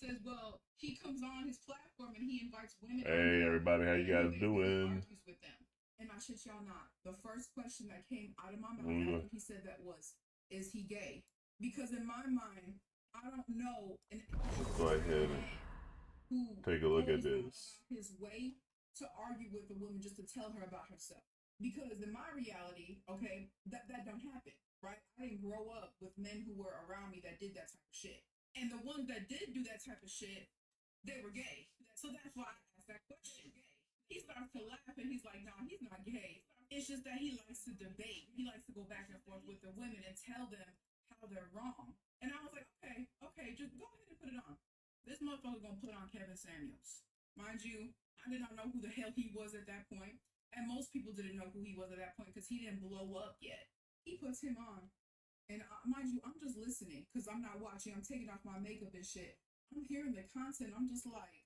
says, well, he comes on his platform and he invites women. Hey, everybody, how you guys doing? Argues with them. And I shit y'all not. The first question that came out of my mouth after he said that was, is he gay? Because in my mind, I don't know. Let's go ahead and take a look at this. His way to argue with a woman just to tell her about herself. Because in my reality, okay, that don't happen, right? I didn't grow up with men who were around me that did that type of shit. And the ones that did do that type of shit, they were gay. So that's why I asked that question. He starts to laugh and he's like, no, he's not gay. It's just that he likes to debate. He likes to go back and forth with the women and tell them how they're wrong. And I was like, okay, just go ahead and put it on. This motherfucker's gonna put on Kevin Samuels. Mind you, I did not know who the hell he was at that point. And most people didn't know who he was at that point because he didn't blow up yet. He puts him on. And mind you, I'm just listening because I'm not watching. I'm taking off my makeup and shit. I'm hearing the content. I'm just like,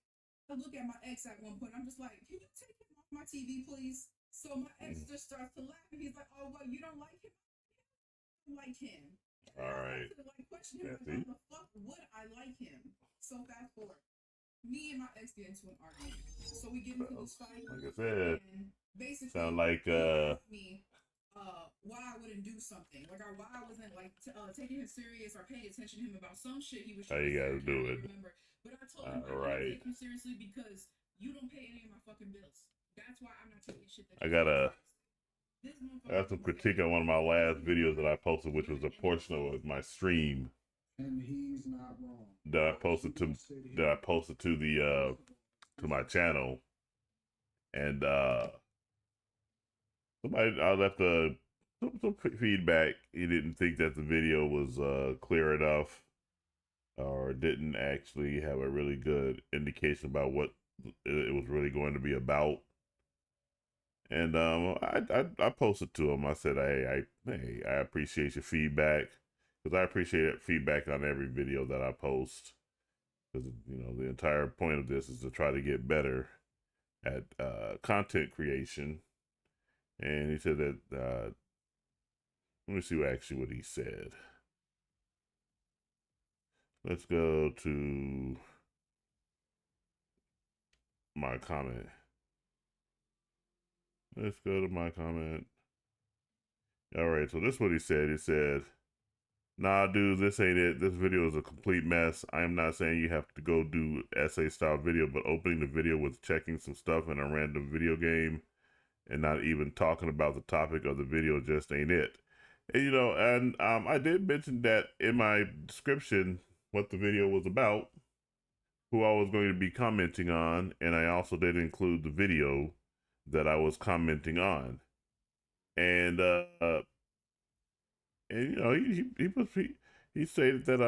I look at my ex at one point. I'm just like, can you take him off my TV, please? So my ex just starts to laugh. And he's like, oh, well, you don't like him? I don't like him. All right. I like, question him, like, how the fuck would I like him? So fast forward. Me and my ex get into an argument. So we get into this fight. Like I said, and basically, sound like me why I wouldn't do something, like why I wasn't like taking him serious or paying attention to him about some shit he was. How you guys doing? But I told him I can't take you seriously because you don't pay any of my fucking bills. That's why I'm not taking shit. I got some critique on one of my last videos that I posted, which was a portion of my stream. And he's not wrong. That I posted to the to my channel, and somebody I left some feedback. He didn't think that the video was clear enough, or didn't actually have a really good indication about what it was really going to be about. And I posted to him. I said, hey, I appreciate your feedback, because I appreciate feedback on every video that I post. Because, you know, the entire point of this is to try to get better at content creation. And he said that, let me see actually what he said. Let's go to my comment. Let's go to my comment. All right, so this is what he said. He said, nah, dude, this ain't it. This video is a complete mess. I am not saying you have to go do essay style video, but opening the video with checking some stuff in a random video game and not even talking about the topic of the video just ain't it. And, you know, and I did mention that in my description what the video was about, who I was going to be commenting on, and I also did include the video that I was commenting on. And you know, he stated that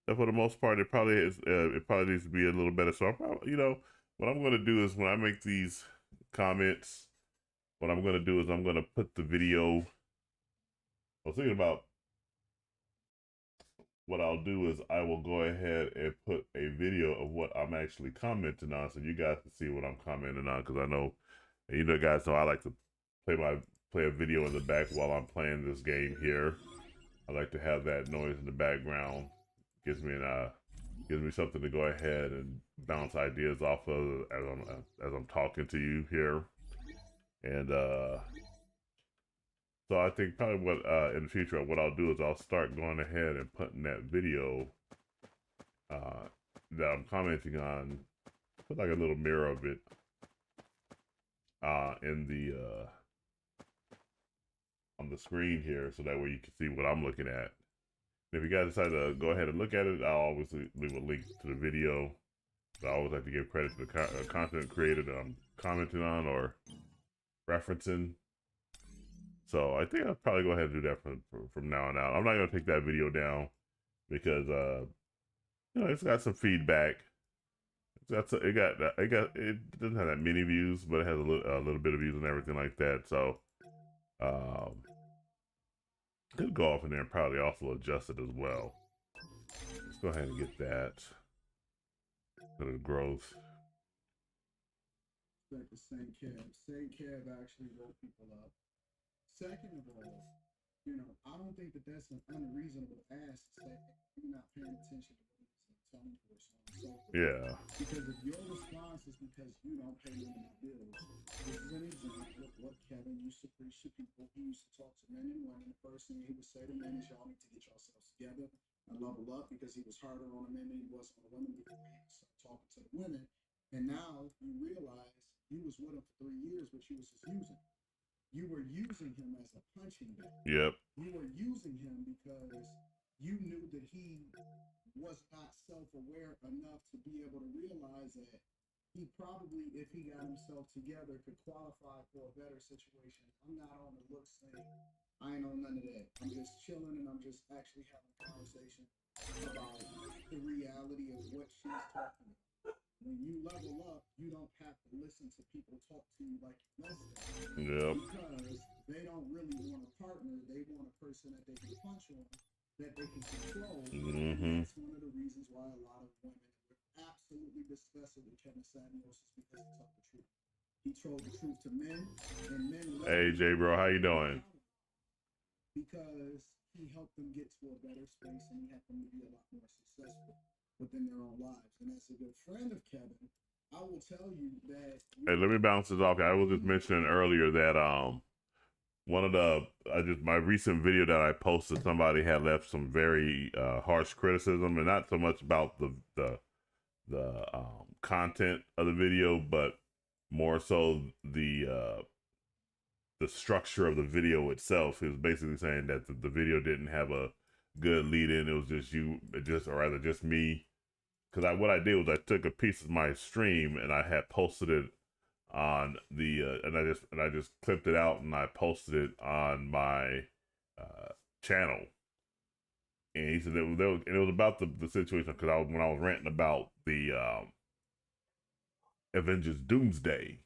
that for the most part it probably needs to be a little better. So you know, what I'm going to do is when I make these comments, what I'm going to do is I'm going to put the video. I was thinking about what I'll do is I will go ahead and put a video of what I'm actually commenting on, so you guys can see what I'm commenting on. Because I know, you know, guys know I like to play a video in the back while I'm playing this game here. I like to have that noise in the background. Gives me something to go ahead and bounce ideas off of as I'm talking to you here. And so I think probably what in the future what I'll do is I'll start going ahead and putting that video that I'm commenting on, put like a little mirror of it in the on the screen here, so that way you can see what I'm looking at. And if you guys decide to go ahead and look at it, I'll obviously leave a link to the video. But I always like to give credit to the content creator that I'm commenting on or referencing. So I think I'll probably go ahead and do that from now on out. I'm not gonna take that video down because you know, it's got some feedback. It doesn't have that many views, but it has a little bit of views and everything like that. So could go off in there and probably also adjust it as well. Let's go ahead and get that to the growth. Like the same cab actually woke people up. Second of all, you know, I don't think that that's an unreasonable ask to say, you're not paying attention to what he's telling you, so on and so forth. Yeah. Because if your response is because you don't pay women their bills, this is an example of what Kevin used to preach to people. He used to talk to men and women. The first thing he would say to men is, y'all need to get yourselves together and level up, because he was harder on the men than he was on the women before he started talking to the women. And now you realize you was with him for 3 years, but you was just using him. You were using him as a punching bag. Yep. You were using him because you knew that he was not self-aware enough to be able to realize that he probably, if he got himself together, could qualify for a better situation. I'm not on the look saying, I ain't on none of that. I'm just chilling and I'm just actually having a conversation about the reality of what she's talking about. When you level up, you don't have to listen to people talk to you like you're less than. Yep. Because they don't really want a partner. They want a person that they can punch on, that they can control. And that's one of the reasons why a lot of women were absolutely disgusted with Kevin Samuels, is because he told the truth. He told the truth to men, and men loved Hey, J bro, how you doing? because he helped them get to a better space, and he helped them to be a lot more successful within their own lives. And as a good friend of Kevin, I will tell you that. Hey, let me bounce this off. I was just mentioning earlier that one of the my recent video that I posted, somebody had left some very harsh criticism, and not so much about the content of the video, but more so the structure of the video itself. Is basically saying that the video didn't have a good lead in. It was just me. Because what I did was I took a piece of my stream and I had posted it on the and I just clipped it out and I posted it on my channel. And he said it was about the situation, because when I was ranting about the Avengers Doomsday.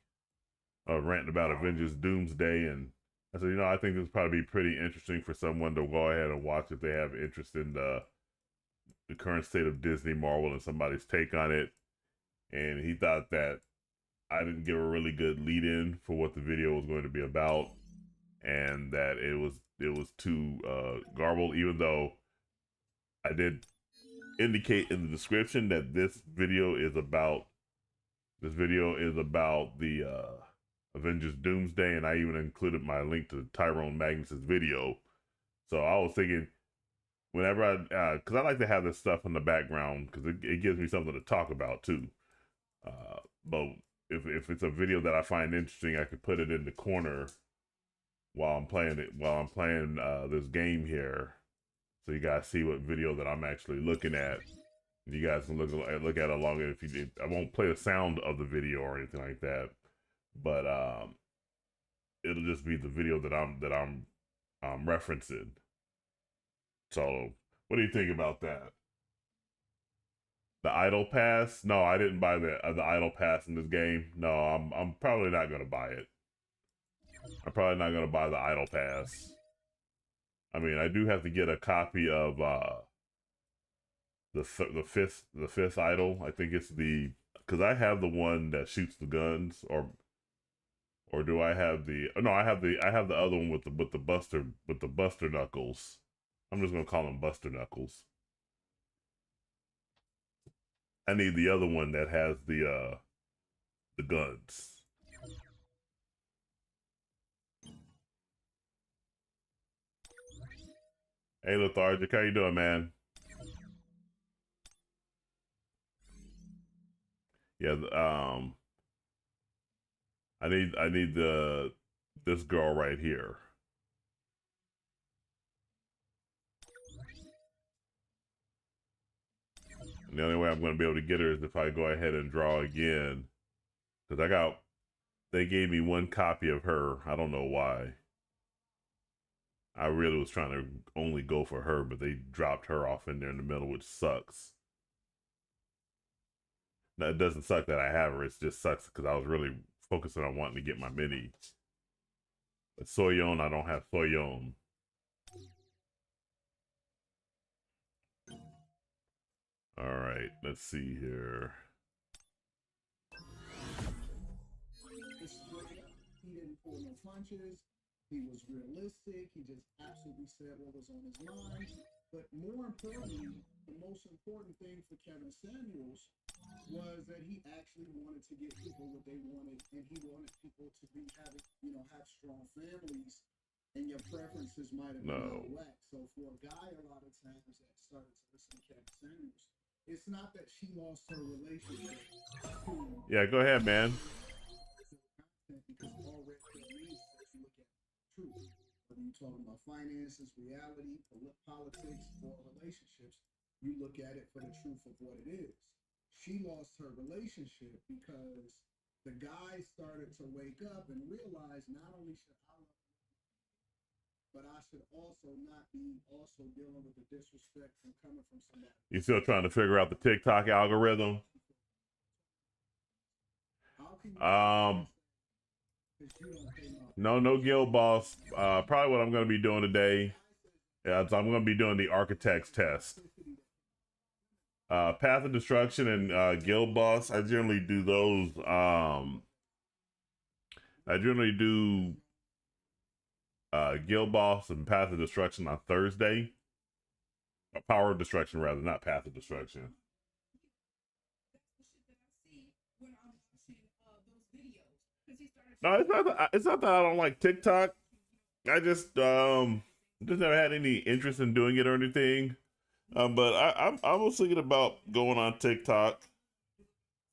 I was ranting about Avengers Doomsday, and I said, I think this would probably be pretty interesting for someone to go ahead and watch if they have interest in the current state of Disney, Marvel, and somebody's take on it. And he thought that I didn't give a really good lead in for what the video was going to be about, and that it was too garbled, even though I did indicate in the description that this video is about the Avengers Doomsday, and I even included my link to Tyrone Magnus's video. So I was thinking, whenever because I like to have this stuff in the background, because it gives me something to talk about too. But if it's a video that I find interesting, I could put it in the corner while I'm playing this game here, so you guys see what video that I'm actually looking at. You guys can look at it along. I won't play the sound of the video or anything like that, but it'll just be the video that I'm referencing. So, what do you think about that? The Idle Pass? No, I didn't buy the Idle Pass in this game. No, I'm probably not gonna buy it. I'm probably not gonna buy the Idle Pass. I mean, I do have to get a copy of the fifth idol. I think it's because I have the one that shoots the guns, or do I have the? No, I have the other one with the Buster Knuckles. I'm just gonna call him Buster Knuckles. I need the other one that has the guns. Hey, Lethargic, how you doing, man? Yeah, I need this girl right here. And the only way I'm going to be able to get her is if I go ahead and draw again, because they gave me one copy of her. I don't know why. I really was trying to only go for her, but they dropped her off in there in the middle, which sucks. Now, it doesn't suck that I have her. It just sucks because I was really focusing on wanting to get my mini. But Soyeon, I don't have Soyeon. All right, let's see here. He didn't pull no punches. He was realistic. He just absolutely said what was on his mind. But more importantly, the most important thing for Kevin Samuels was that he actually wanted to get people what they wanted, and he wanted people to be having, have strong families, and your preferences might have been out of whack. So for a guy, a lot of times that started to listen to Kevin Samuels, it's not that she lost her relationship. Yeah, go ahead, man. Because all red pill means is that you look at truth. Whether you're talking about finances, reality, politics, or relationships, you look at it for the truth of what it is. She lost her relationship because the guy started to wake up and realize not only should I love him, but I should also not be also dealing with the disrespect from coming from somebody. You still trying to figure out the TikTok algorithm? No Guild Boss. Probably what I'm going to be doing today is I'm going to be doing the Architect's Test. Path of Destruction and Guild Boss, I generally do those. I generally do Guild Boss and Path of Destruction on Thursday. Power of Destruction, rather, not Path of Destruction. No, it's not that I don't like TikTok. I just never had any interest in doing it or anything. But I was thinking about going on TikTok.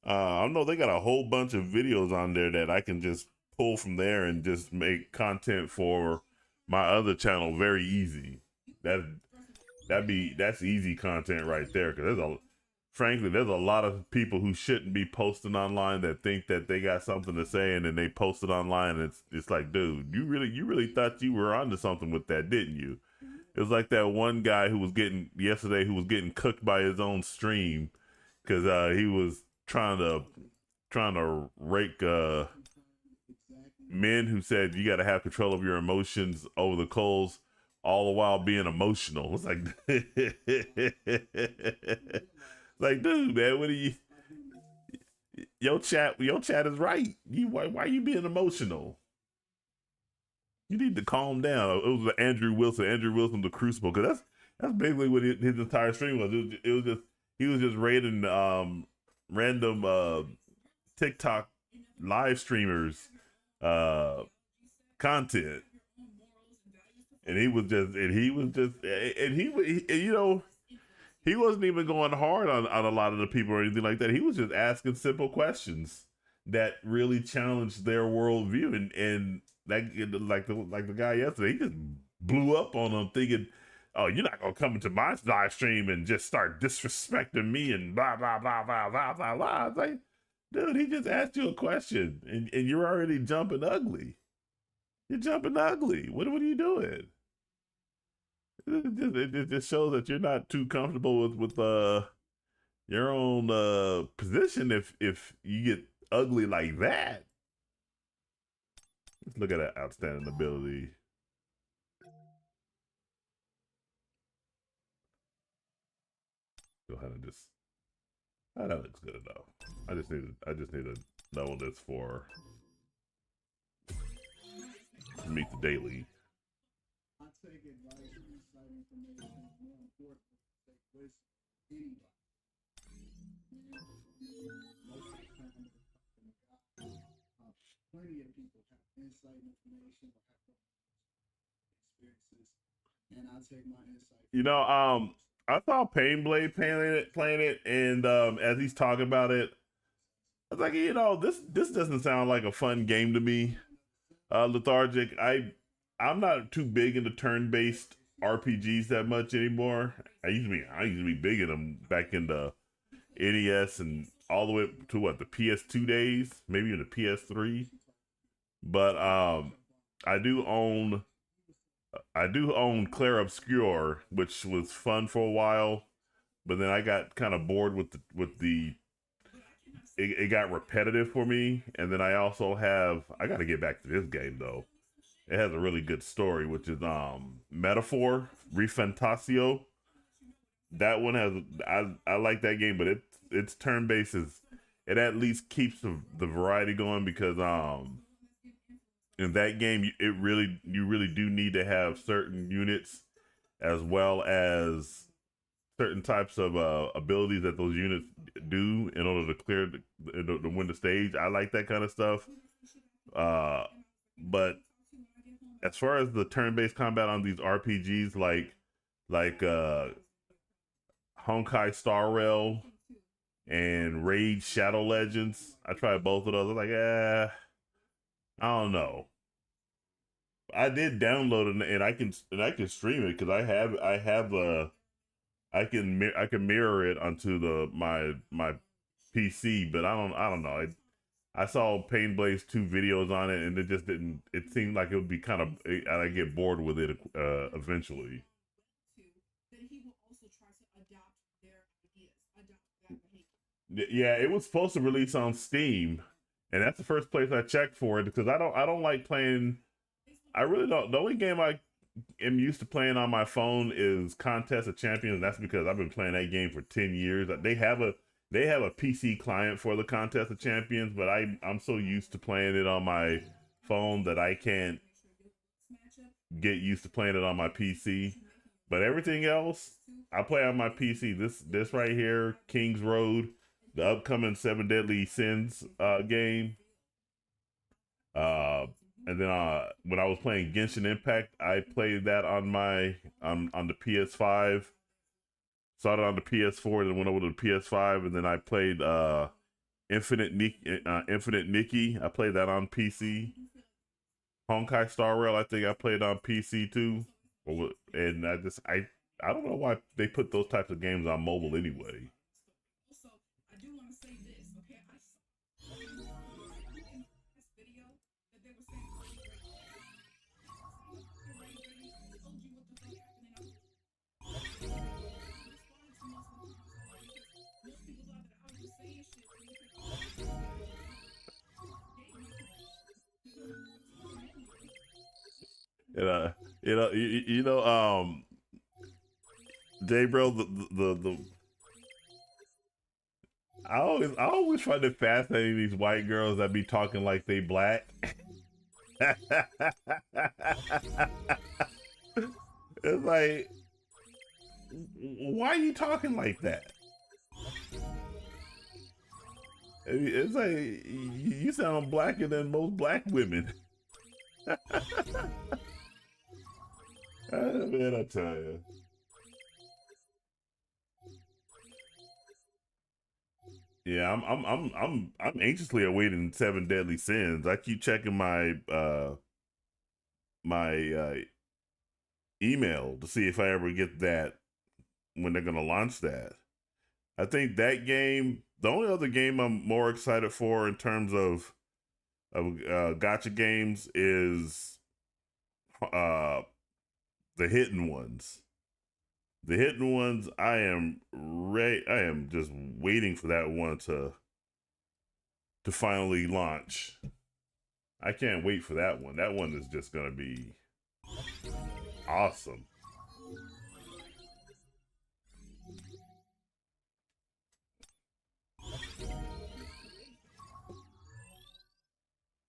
I know they got a whole bunch of videos on there that I can just pull from there and just make content for my other channel very easy. That's easy content right there, because frankly, there's a lot of people who shouldn't be posting online that think that they got something to say, and then they post it online, and it's like, dude, you really thought you were onto something with that, didn't you? It was like that one guy who was getting cooked by his own stream because he was trying to rake men who said you got to have control of your emotions over the coals, all the while being emotional. It's like, like, dude, man, what are you? Your chat is right. Why are you being emotional? You need to calm down. It was Andrew Wilson, the Crucible, because that's basically what his entire stream was. It was just he was just raiding random TikTok live streamers content, and he wasn't even going hard on a lot of the people or anything like that. He was just asking simple questions that really challenged their worldview, and like the guy yesterday, he just blew up on them thinking, oh, you're not gonna come into my live stream and just start disrespecting me and blah blah blah blah blah blah blah. It's like, dude, he just asked you a question and you're already jumping ugly. You're jumping ugly. What are you doing? It just shows that you're not too comfortable with your own position if you get ugly like that. Let's look at that outstanding ability. Go ahead and just. Oh, that looks good enough. I just need to know this for to meet the daily. I take advice from inside information is more important than take wisdom anybody. Most of the time, plenty of people have insight information or have experiences, and I take my insight. I saw Painblade playing it, and as he's talking about it, I was like, this doesn't sound like a fun game to me. Lethargic. I'm not too big into turn-based RPGs that much anymore. I used to be big in them back in the NES and all the way to the PS2 days, maybe even the PS3. But I do own Clair Obscur, which was fun for a while, but then I got kind of bored with the it got repetitive for me. And then I also I got to get back to this game though. It has a really good story, which is Metaphor Refantasio. That one has I like that game, but its turn based it at least keeps the variety going, because in that game you really do need to have certain units as well as certain types of abilities that those units do in order to clear to win the stage. I like that kind of stuff. But as far as the turn-based combat on these RPGs, like Honkai Star Rail and Raid Shadow Legends, I tried both of those. I was like, I don't know. I did download it and I can stream it because I can mirror it onto my PC, but I don't know. I saw Pain Blaze 2 videos on it and it just didn't. It seemed like it would be kind of I get bored with it eventually. Yeah, it was supposed to release on Steam, and that's the first place I checked for it because I don't like playing. I really don't. The only game I am used to playing on my phone is Contest of Champions, and that's because I've been playing that game for 10 years. They have a PC client for the Contest of Champions, but I'm so used to playing it on my phone that I can't get used to playing it on my PC. But everything else, I play on my PC. This right here, King's Road, the upcoming 7 Deadly Sins game. And then when I was playing Genshin Impact, I played that on the PS5. Started on the PS4, then went over to the PS5, and then I played Infinite Nikki. I played that on PC. Honkai Star Rail, I think I played on PC too. And I don't know why they put those types of games on mobile anyway. Jay bro, I always find it fascinating these white girls that be talking like they black. It's like, why are you talking like that? It's like you sound blacker than most black women. Man, I tell you. Yeah, I'm anxiously awaiting 7 Deadly Sins. I keep checking my email to see if I ever get that when they're gonna launch that. I think that game, the only other game I'm more excited for in terms of gacha games is the Hidden Ones. The Hidden Ones, I am just waiting for that one to finally launch. I can't wait for that one. That one is just gonna be awesome.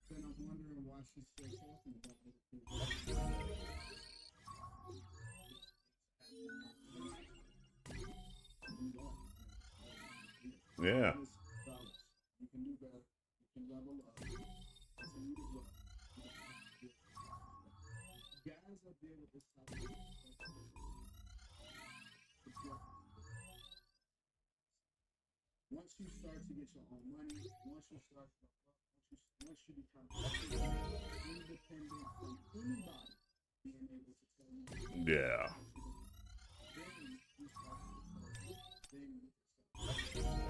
Then I'm wondering why she's still talking about it. Yeah. You can do better. You can level up. Continue to grow. Guys up there with this type of once you start to get your own money, once you become independent from anybody being able to tell you, Yeah.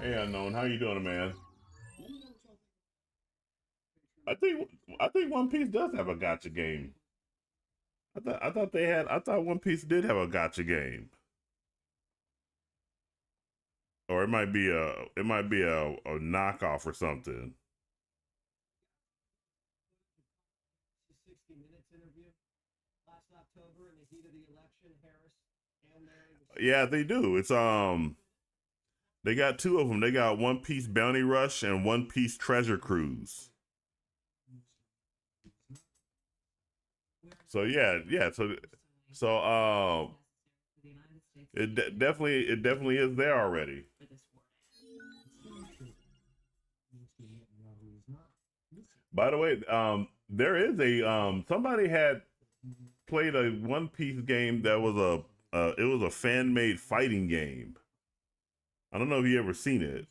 Hey, Unknown, how you doing, man? I think One Piece does have a gacha game. I thought One Piece did have a gacha game. Or it might be a knockoff or something. 60 Minutes interview last October in the heat of the election, Harris and yeah, they do. It's they got two of them. They got One Piece Bounty Rush and One Piece Treasure Cruise. So yeah. So It definitely is there already. for this word. By the way, there is a somebody had played a One Piece game that was it was a fan made fighting game. I don't know if you ever seen it.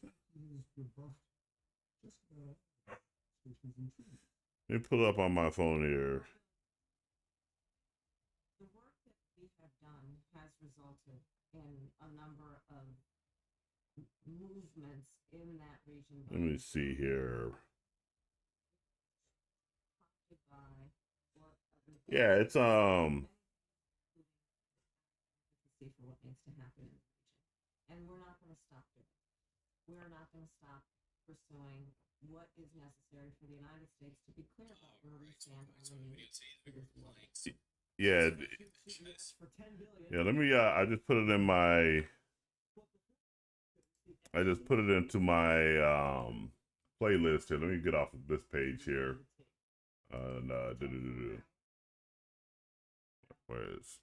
Let me pull it up on my phone here. The work that we have done has resulted in a number of movements in that region. Let me see here. Yeah, it's See for what needs to happen in the region, and we're not going to stop doing it. We're not going to stop pursuing what is necessary for the United States to be clear about where we stand on the need for this war. yeah, For 10 billion. yeah. Let me. I just put it in my. I just put it into my playlist here. Let me get off of this page here. Where's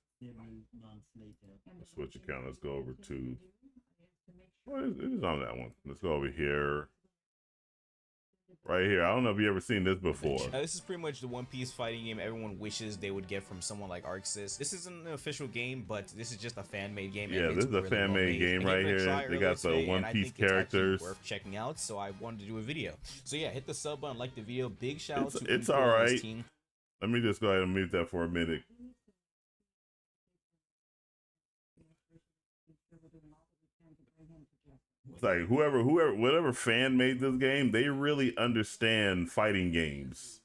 switch account? Let's go over to. Well, it is on that one. Let's go over here. Right here. I don't know if you ever seen this before. This is pretty much the One Piece fighting game everyone wishes they would get from someone like ArcSys. This isn't an official game, but this is just a fan-made game. Yeah, this is a fan-made game right here. They got the One Piece characters. Worth checking out, so I wanted to do a video. So yeah, hit the sub button, like the video. Big shout out to it's all right. Let me just go ahead and mute that for a minute. It's like whatever fan made this game, they really understand fighting games.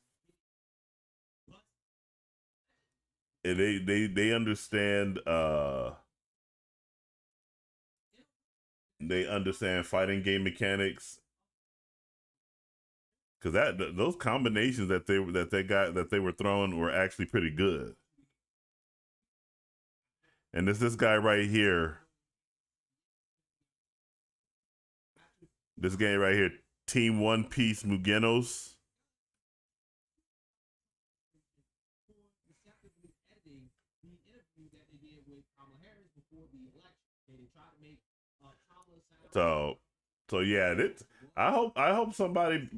And they understand fighting game mechanics. Cause those combinations that they were throwing were actually pretty good. And this guy right here. This game right here, Team One Piece Mugenos. So yeah, I hope somebody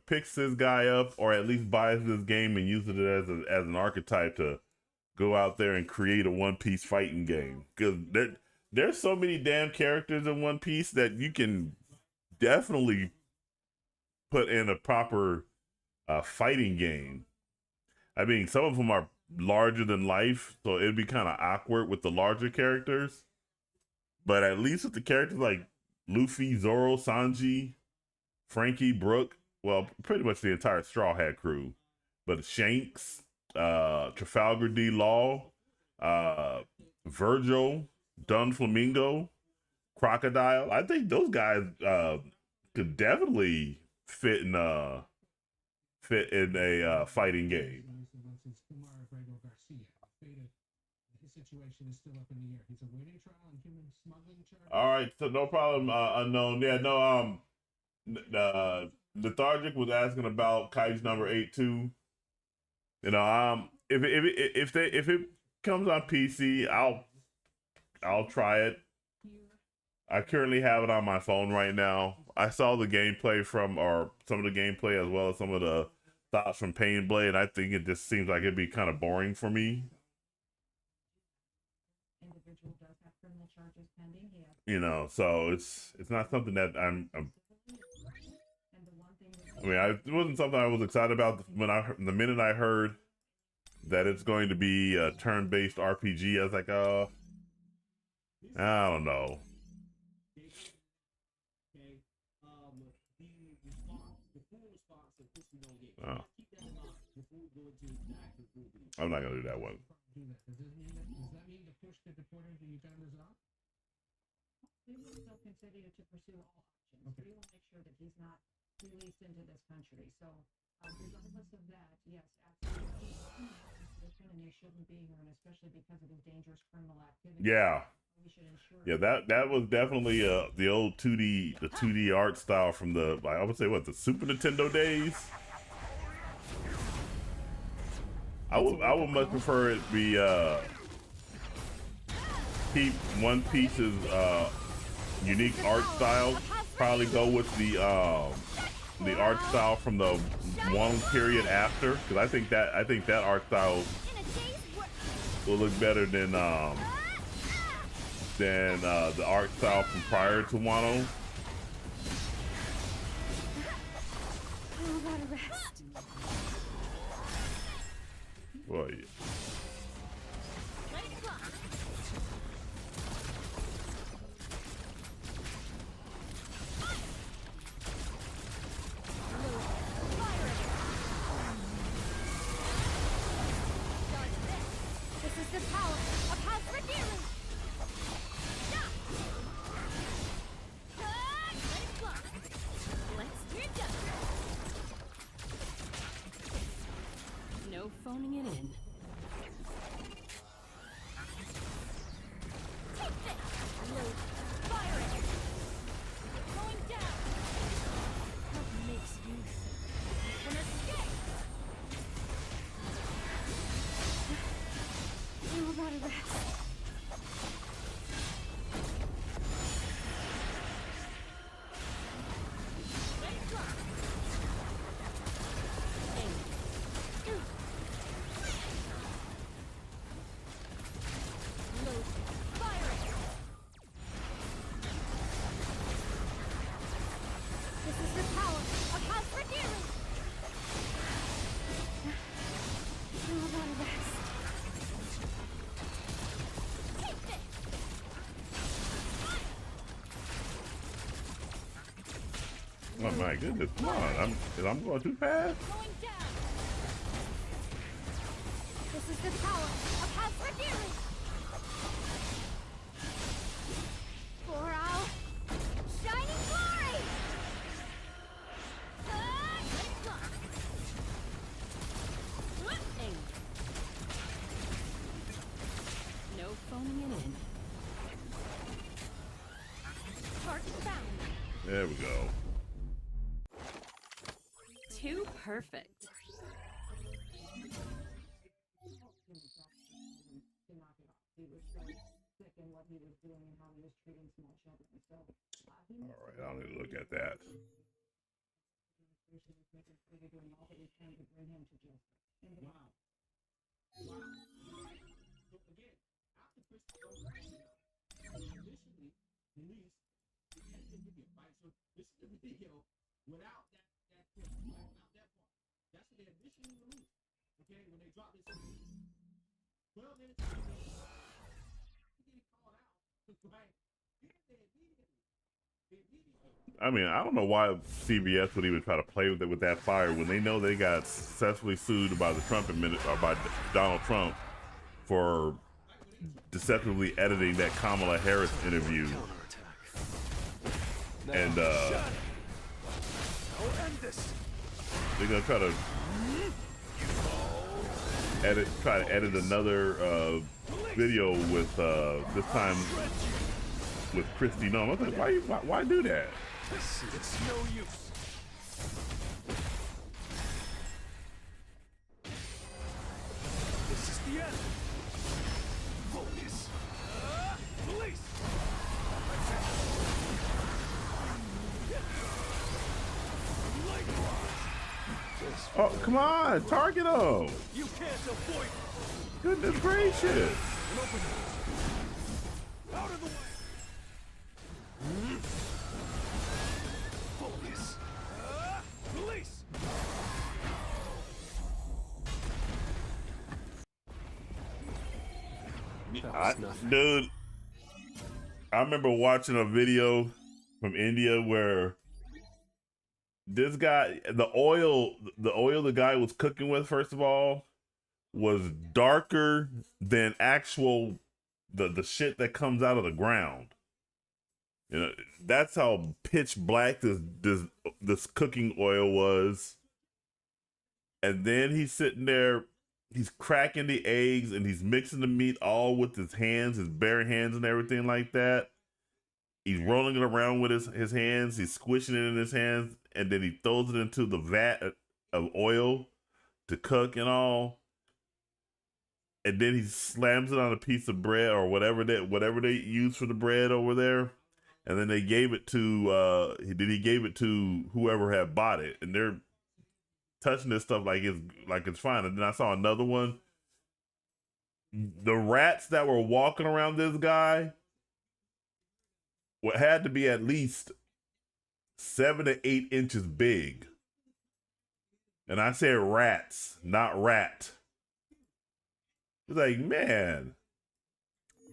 picks this guy up or at least buys this game and uses it as an archetype to go out there and create a One Piece fighting game. Because there's so many damn characters in One Piece that you can definitely put in a proper fighting game. I mean, some of them are larger than life, so it'd be kind of awkward with the larger characters. But at least with the characters like Luffy, Zoro, Sanji, Frankie, Brook, well, pretty much the entire Straw Hat crew. But Shanks, Trafalgar D. Law, Virgil, Don Flamingo, Crocodile. I think those guys could definitely fit in a fighting game. All right, so no problem. Unknown. Yeah, no. Lethargic was asking about Kai's number 8-2. You know, if it comes on PC, I'll try it. I currently have it on my phone right now. I saw the gameplay or some of the gameplay as well as some of the thoughts from Pain Blade. I think it just seems like it'd be kind of boring for me. You know, so it's not something that I'm I mean, it wasn't something I was excited about the minute I heard that it's going to be a turn-based RPG. I was like, I don't know. Oh. I'm not gonna do that one. Does that mean to push the deporter to Uganda's off? We will still continue to pursue all options. Okay. We will make sure that he's not released into this country. So, regardless of that, yes, absolutely. And he shouldn't be here, and especially because of his dangerous criminal activity. Yeah. We should ensure. Yeah, that was definitely the old 2D art style from I would say the Super Nintendo days. I would much prefer it be keep One Piece's unique art style, probably go with the art style from the one period after, because I think that art style will look better than the art style from prior to Wano. Well, yeah. No phoning it in. Take this! Load. Fire it! Going down! What makes you think you can escape? You gotta rest. Oh my goodness, come on. I'm going too fast. Going down. This is the power of House Rhaenyra. For our shining glory. Aim. No phoning it in. Target found. There we go. Too perfect. To knock it off. He was so sick in what he was doing and how he was treating small children. So he All right, I'll need to look at that. They're doing all that we can to bring him to justice. Wow. Wow. So again, after Christopher initially released the video, right? So this is the video without that clip, right? Without that part. That's what they initially released. Okay, when they dropped this 12 minutes ago, he getting called out, right? They immediately. I mean, I don't know why CBS would even try to play with that fire when they know they got successfully sued by the Trump administration or by Donald Trump for deceptively editing that Kamala Harris interview. And they're gonna try to edit another video with this time with Christy Nome. I was like, why do that? It's no use. This is the end. Focus. Release. Oh, come on, target him! You can't avoid. Goodness gracious! Out of the way. Focus. Release. Dude, I remember watching a video from India where this guy, the oil the guy was cooking with, first of all, was darker than actual the shit that comes out of the ground. You know, that's how pitch black this cooking oil was. And then he's sitting there, he's cracking the eggs and he's mixing the meat all with his hands, his bare hands and everything like that. He's rolling it around with his hands, he's squishing it in his hands, and then he throws it into the vat of oil to cook and all. and then he slams it on a piece of bread or whatever they use for the bread over there, and then they gave it to he gave it to whoever had bought it, and they're touching this stuff like it's fine. And then I saw another one. The rats that were walking around this guy had to be at least 7 to 8 inches big. And I said rats, not rat. It's like, man,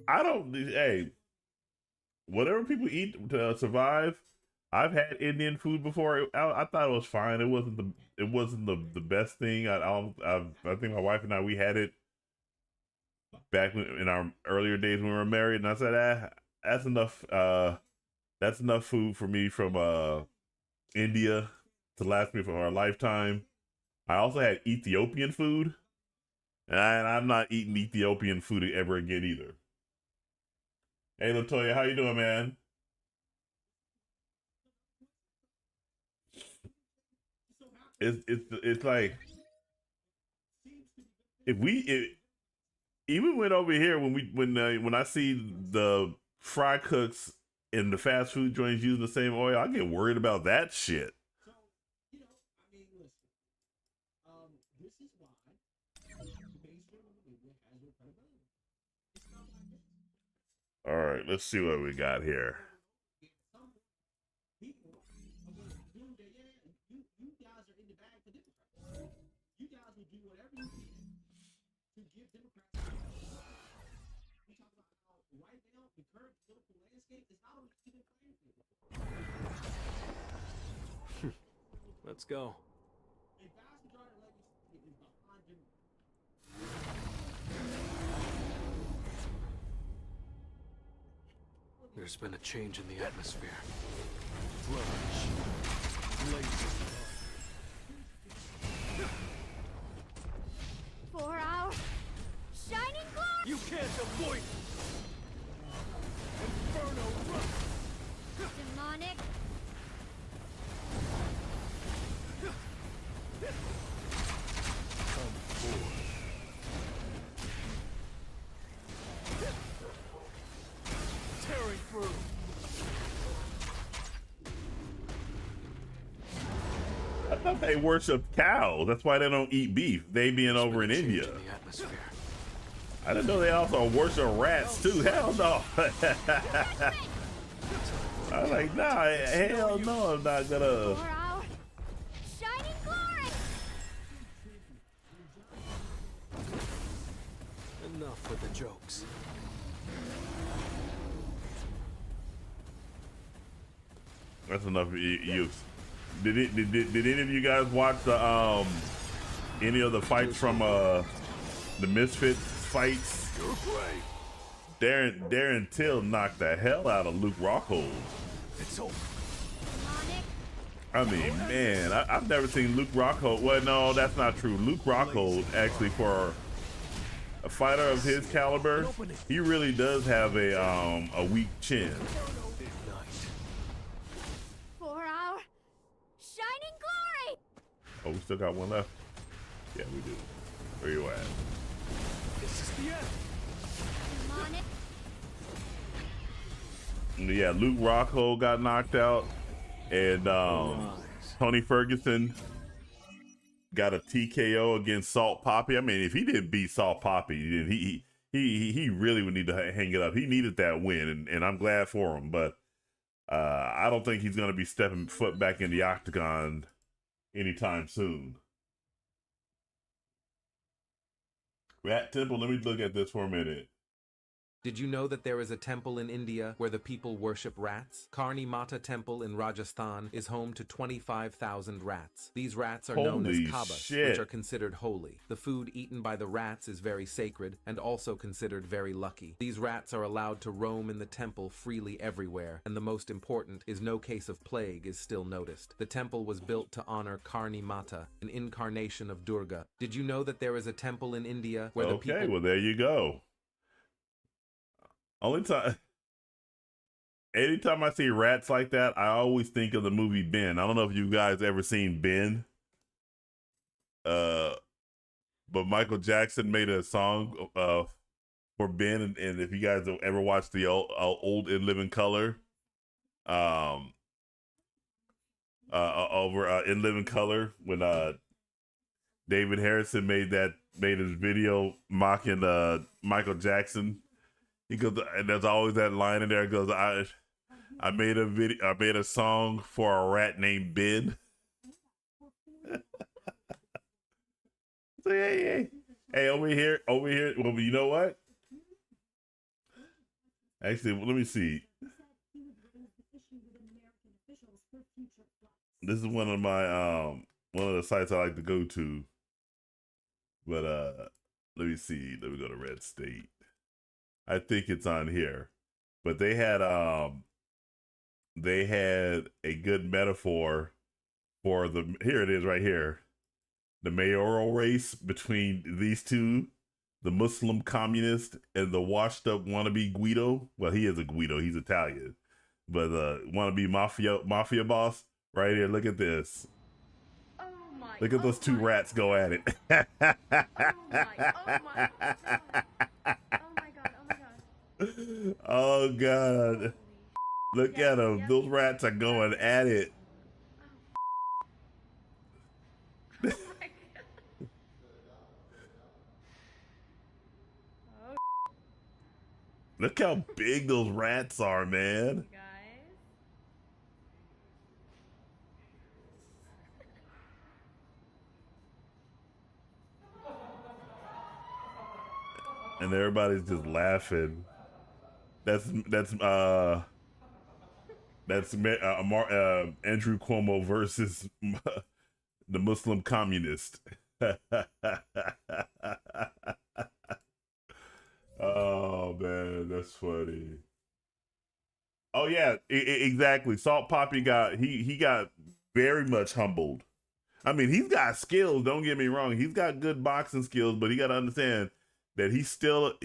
hey, whatever people eat to survive. I've had Indian food before. I thought it was fine. It wasn't the best thing. I think my wife and we had it back in our earlier days when we were married, and I said, that's enough. That's enough food for me from India to last me for a lifetime. I also had Ethiopian food, and I'm not eating Ethiopian food ever again either. Hey, Latoya, how you doing, man? It's like even when over here when I see the fry cooks and the fast food joints using the same oil, I get worried about that shit. This is why mainstream media has no credibility. It's not like this. All right, let's see what we got here. People are going to do that. Yeah, you guys are in the bag for Democrats. You guys will do whatever you can to give Democrats. We talk about how right now the current political landscape is not on the even playing field. Let's go. A vast majority of legislation is behind Democrats. There's been a change in the atmosphere. Flush. Blazing. For our shining glory! You can't avoid it! Inferno run! Demonic! Come forward. Tearing through. I thought they worship cows. That's why they don't eat beef. They being over in India. In the atmosphere. I didn't know they also worship rats too. Hell no. I was like, nah, hell no, I'm not gonna. For our shining glory! Enough with the jokes. That's enough use. Did any of you guys watch the any of the fights from the Misfits fights? You're great. Darren Till knocked the hell out of Luke Rockhold. It's over. Demonic! I mean, man, I've never seen Luke Rockhold. Well, no, that's not true. Luke Rockhold, actually, for a fighter of his caliber, he really does have a weak chin. Ignite. For our shining glory! Oh, we still got one left? Yeah, we do. Where you at? This is the end. Demonic! Yeah, Luke Rockhold got knocked out, and Tony Ferguson got a TKO against Salt Poppy. I mean, if he didn't beat Salt Poppy, then he really would need to hang it up. He needed that win, and I'm glad for him. But I don't think he's going to be stepping foot back in the octagon anytime soon. Rat Temple, let me look at this for a minute. Did you know that there is a temple in India where the people worship rats? Karni Mata Temple in Rajasthan is home to 25,000 rats. These rats are known as Holy kabas, shit. which are considered holy. The food eaten by the rats is very sacred and also considered very lucky. These rats are allowed to roam in the temple freely everywhere, and the most important is no case of plague is still noticed. The temple was built to honor Karni Mata, an incarnation of Durga. Did you know that there is a temple in India where the people... Okay, well, there you go. Anytime I see rats like that, I always think of the movie Ben. I don't know if you guys ever seen Ben. but Michael Jackson made a song for Ben, and if you guys have ever watched the old In Living Color, over In Living Color, when David Harrison made his video mocking Michael Jackson. He goes, and there's always that line in there. It goes, I made a song for a rat named Ben. So hey, over here. Well, you know what? Actually, let me see. This is one of the sites I like to go to. But let me see. Let me go to Red State. I think it's on here. But they had a good metaphor for here it is right here. The mayoral race between these two, the Muslim communist and the washed up wannabe Guido. Well, he is a Guido, he's Italian. But wannabe mafia boss, right here, look at this. Look at those two rats go at it. Oh my god. Oh god. Look at them. Those rats are going at it. Look how big those rats are, man. And everybody's just laughing. That's Andrew Cuomo versus the Muslim communist. Oh man, that's funny. Oh yeah, exactly. Salt Poppy got he got very much humbled. I mean, he's got skills. Don't get me wrong. He's got good boxing skills, but he got to understand that he's still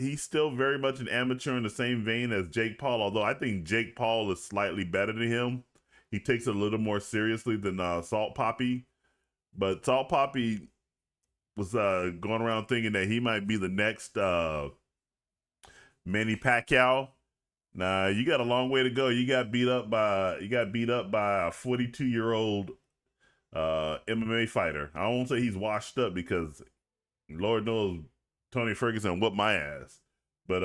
very much an amateur in the same vein as Jake Paul. Although I think Jake Paul is slightly better than him. He takes it a little more seriously than Salt Poppy. But Salt Poppy was going around thinking that he might be the next Manny Pacquiao. Nah, you got a long way to go. You got beat up by a 42-year-old MMA fighter. I won't say he's washed up because Lord knows Tony Ferguson whooped my ass. But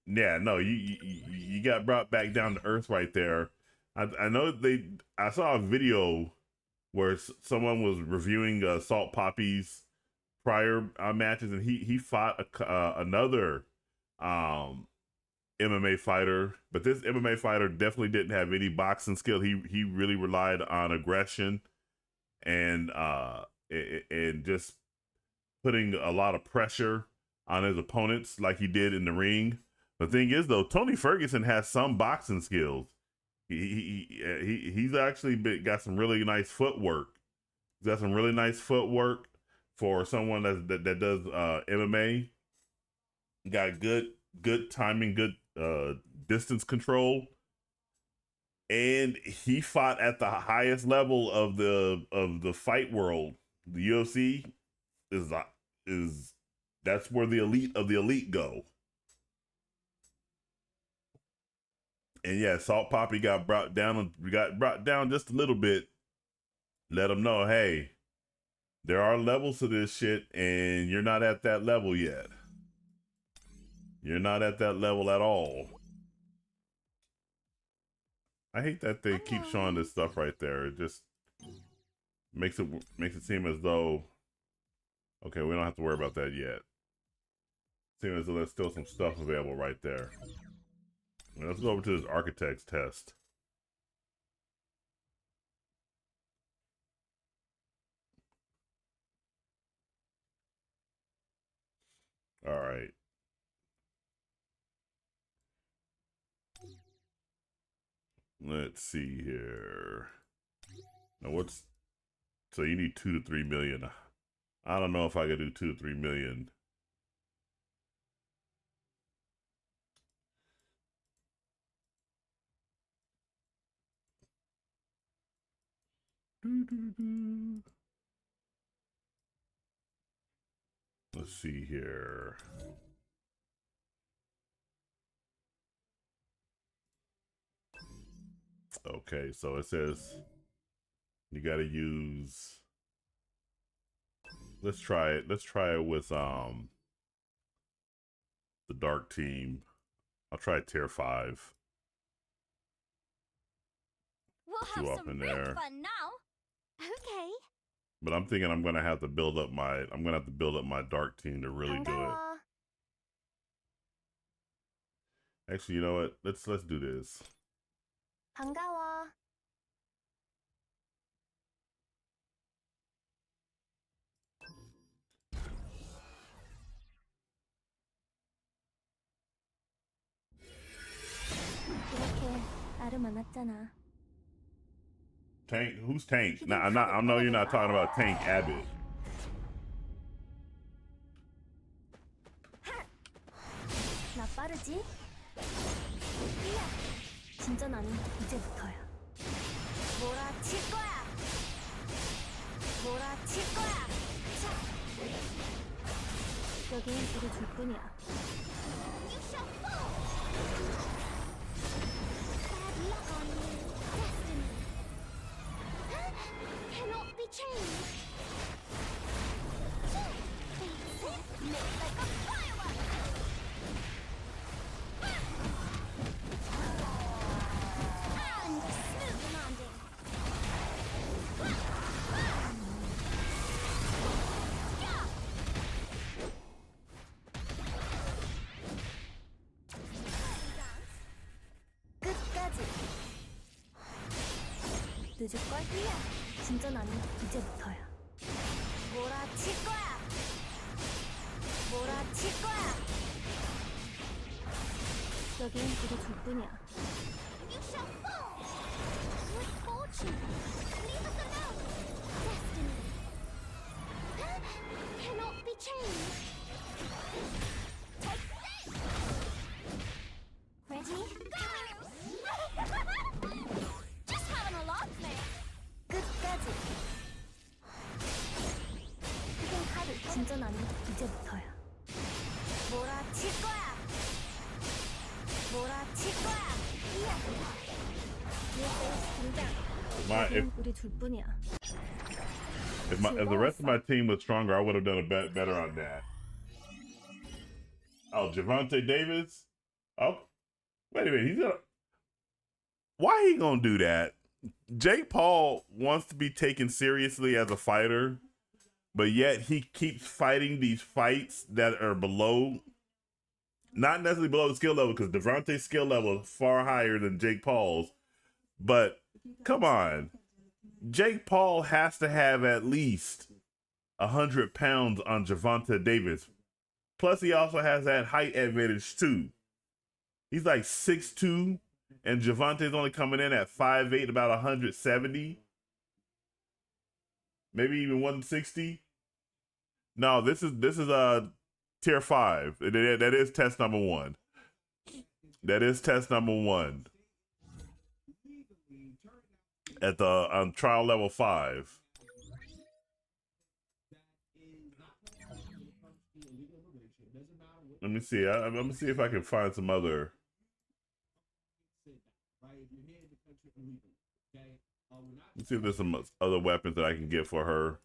yeah, no, you got brought back down to earth right there. I know I saw a video where someone was reviewing Salt Poppy's prior matches, and he fought another MMA fighter, but this MMA fighter definitely didn't have any boxing skill. He really relied on aggression and just putting a lot of pressure on his opponents like he did in the ring. The thing is, though, Tony Ferguson has some boxing skills. He's actually got some really nice footwork. He's got some really nice footwork for someone that does MMA. Got good timing, good distance control, and he fought at the highest level of the fight world. The UFC is that's where the elite of the elite go. And yeah, Salt Poppy got brought down just a little bit. Let him know, hey, there are levels to this shit, and you're not at that level yet. You're not at that level at all. I hate that they keep showing this stuff right there. It just makes it seem as though, okay, we don't have to worry about that yet. Seems as though there's still some stuff available right there. Now, let's go over to this architect's test. All right. Let's see here. Now so you need 2 to 3 million. I don't know if I could do 2 to 3 million. Let's see here. Okay, so it says you got to use. Let's try it. Let's try it with the dark team. I'll try tier 5. We'll have some real fun now. Okay. But I'm thinking I'm gonna have to build up my dark team to really do it. Actually, you know what? Let's do this. 반가워. 이렇게 나를 만났잖아. Tank? Who's Tank? Nah, I know you're not talking about Tank Abbott. 나 빠르지? 진짜 나는 이제부터야. 몰아칠 거야. 몰아칠 거야. 자. 여긴 우리 둘뿐이야. You shall fall. Bad luck on you, destiny. Cannot be changed. Face it, make like a firework. And a smooth landing. 끝까지. 늦을걸? 진짜 나는 이제부터야. 몰아칠 거야. 몰아칠 거야. 여긴 우리 둘뿐이야. You shall fall. Good fortune. Leave us alone. Destiny. Cannot be changed. Take this. Ready? Go. Just having a laugh, man. 끝까지. 흑인 칼을 진짜 나는 이제부터야. 몰아칠 거야. 몰아칠 거야. 이야. 우리 둘뿐이야. If the rest of my team was stronger, I would have done a better on that. Oh, Javante Davis. Oh, wait a minute. He's gonna. Why he gonna do that? Jake Paul wants to be taken seriously as a fighter, but yet he keeps fighting these fights that are below, not necessarily below the skill level, because Devante's skill level is far higher than Jake Paul's. But come on, Jake Paul has to have at least 100 pounds on Javante Davis. Plus, he also has that height advantage too. He's like 6'2", and Javante's only coming in at 5'8", about 170, maybe even 160. No, this is tier 5. That is test number 1. That is test number 1 at the trial level 5. Let me see. I'm gonna see if I can find some other. Let's see if there's some other weapons that I can get for her.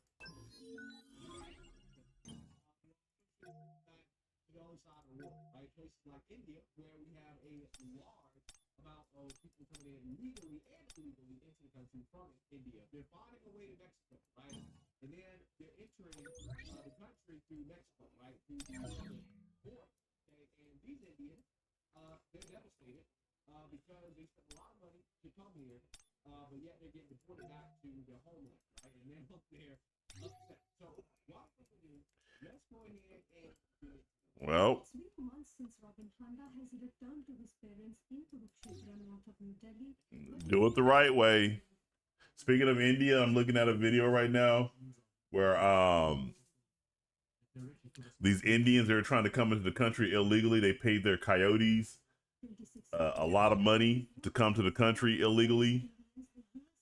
Like India, where we have a large amount of people coming in legally and illegally into the country from India. They're finding a way to Mexico, right? And then they're entering the country through Mexico, right? Through the southern border. Okay? And these Indians, they're devastated because they spent a lot of money to come here, but yet they're getting deported back to their homeland, right? And then they're upset. So what we do, let's go ahead and do it. Well, do it the right way. Speaking of India, I'm looking at a video right now where these Indians are trying to come into the country illegally. They paid their coyotes a lot of money to come to the country illegally,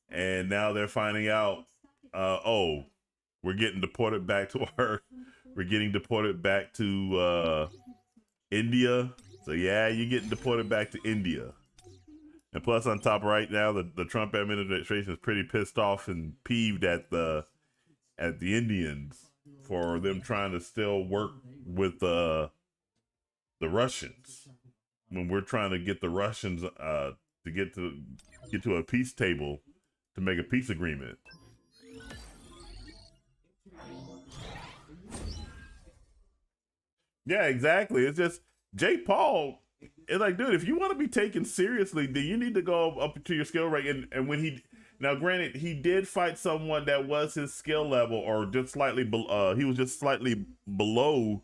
and now they're finding out, oh, we're getting deported back to we're getting deported back to India. So yeah, you're getting deported back to India. And plus, on top right now, the Trump administration is pretty pissed off and peeved at the Indians for them trying to still work with the Russians when we're trying to get the Russians to get to a peace table to make a peace agreement. Yeah, exactly. It's just Jake Paul. It's like, dude, if you want to be taken seriously, then you need to go up to your skill rank. And when now, granted, he did fight someone that was his skill level, or just slightly he was just slightly below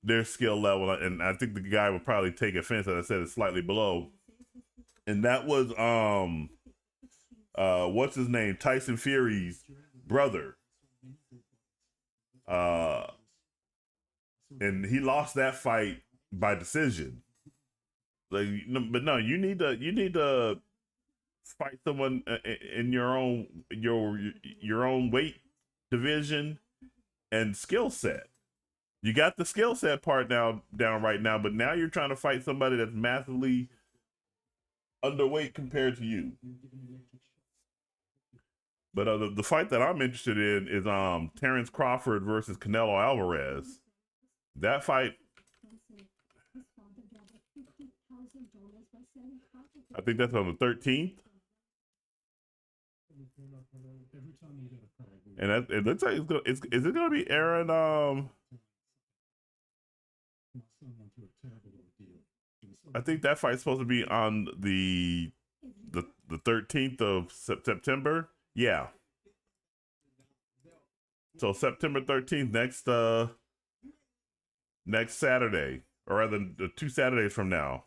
their skill level. And I think the guy would probably take offense that I said it's slightly below. And that was what's his name? Tyson Fury's brother. And he lost that fight by decision. Like, but no, you need to fight someone in your own weight division and skill set. You got the skill set part down right now, but now you're trying to fight somebody that's massively underweight compared to you. But the fight that I'm interested in is Terrence Crawford versus Canelo Alvarez. That fight, I think that's on the 13th. And it looks like is it going to be airing? I think that fight's supposed to be on the 13th of September. Yeah. So September 13th, next Saturday, or rather the 2 Saturdays from now.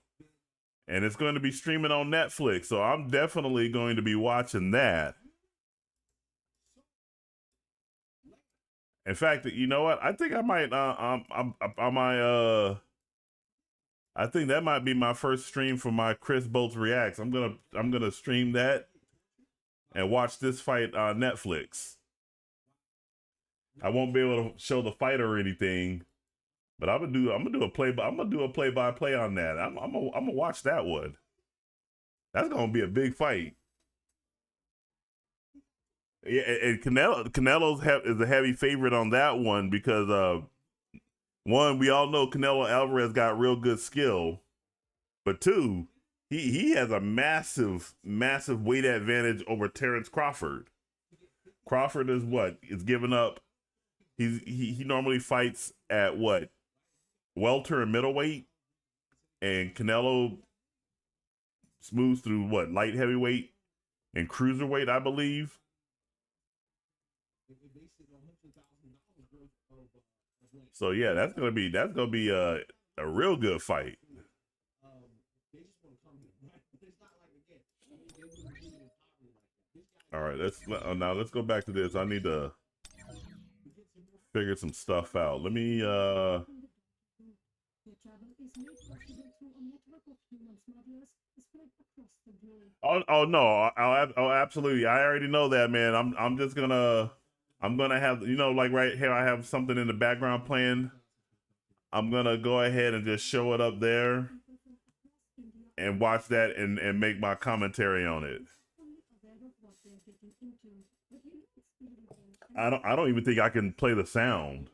And it's going to be streaming on Netflix, so I'm definitely going to be watching that. In fact, you know what? I think I might I think that might be my first stream for my Chris Bolts Reacts. I'm gonna stream that and watch this fight on Netflix. I won't be able to show the fight or anything, but I'm gonna do a play-by-play on that. I'm gonna watch that one. That's gonna be a big fight. Yeah, and Canelo's is a heavy favorite on that one because one, we all know Canelo Alvarez got real good skill, but two, he has a massive weight advantage over Terrence Crawford. Crawford is giving up. He normally fights at what, welter and middleweight, and Canelo moves through what, light heavyweight and cruiserweight, I believe. So yeah, that's gonna be a real good fight. All right, let's go back to this. I need to figure some stuff out. Let me Oh no, I'll absolutely. I already know that, man. I'm gonna have, like right here, I have something in the background playing. I'm gonna go ahead and just show it up there and watch that and make my commentary on it. I don't even think I can play the sound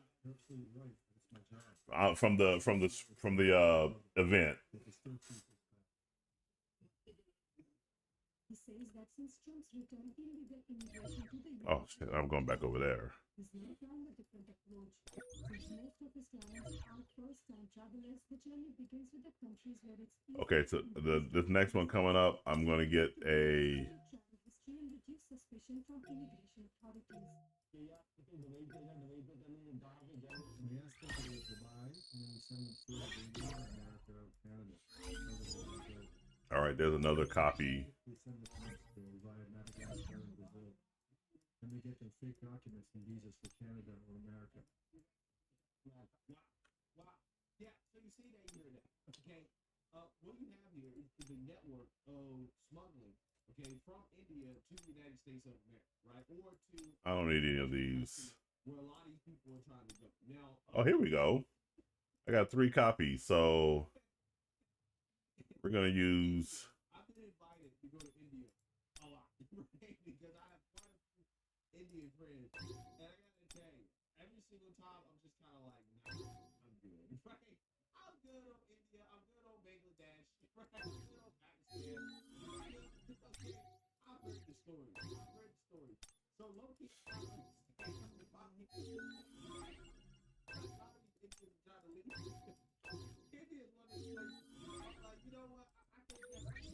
from the event. Oh shit, I'm going back over there. Okay, so this next one coming up, I'm gonna get a all right, there's another copy. And they get their fake documents and visas for Canada or America. Yeah, so you see that here, okay? What you have here is a network of smuggling, okay, from India to the United States of America, right? Or to... I don't need any of these. Where a lot of these people are trying to go. Now, Oh, here we go. I got 3 copies, so we're gonna use. I've been invited to go to India a lot, right? Because I have quite a few Indian friends, and I gotta tell you, every single time I'm just kind of like, nah, I'm good, right? I'm good on India, I'm good on Bangladesh, right? I'm good on Pakistan. Okay, I've heard the story. So low key, I understand why people. A lot of these Indians try to leave. India is one of these places. I'm like, you know what? I think that's.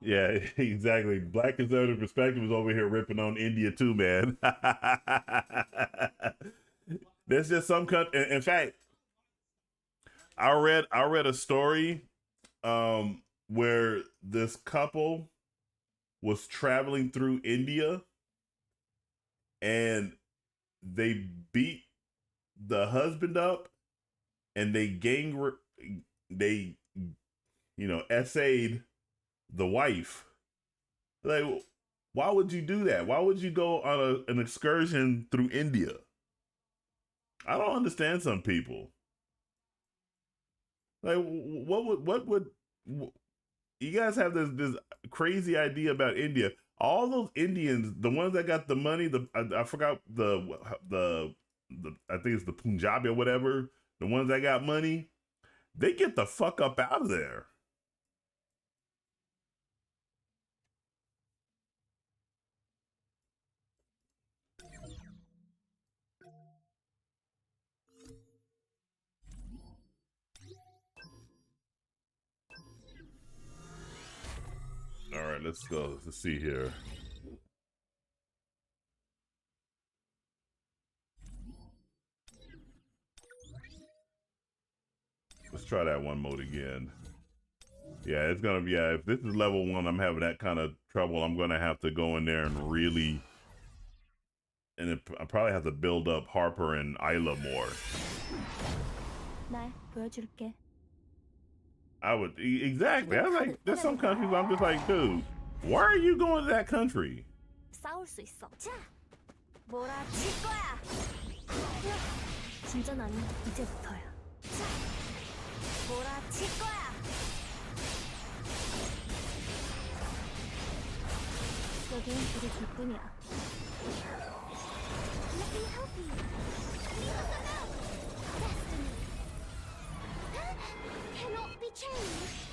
Yeah, exactly. Black conservative perspective is over here ripping on India too, man. There's just some country. In fact, I read a story where this couple was traveling through India and they beat the husband up and they essayed the wife. Like, why would you do that? Why would you go on an excursion through India? I don't understand some people. Like, what would you guys have this crazy idea about India? All those Indians, the ones that got the money, I forgot the I think it's the Punjabi or whatever, the ones that got money, they get the fuck up out of there. All right, let's go. Let's see here. Let's try that one mode again. Yeah, it's gonna be. If this is level 1, I'm having that kind of trouble. I'm gonna have to go in there and really, and I probably have to build up Harper and Isla more. 날 보여줄게. I would exactly. I was like, there's some countries where I'm just like, dude, why are you going to that country? 싸울 수 있어. 자, 몰아칠 거야. 진짜 나는 이제부터야. 자, 몰아칠 거야. 여긴 우리 둘뿐이야. Let me help you. Leave us alone. Destiny cannot be changed.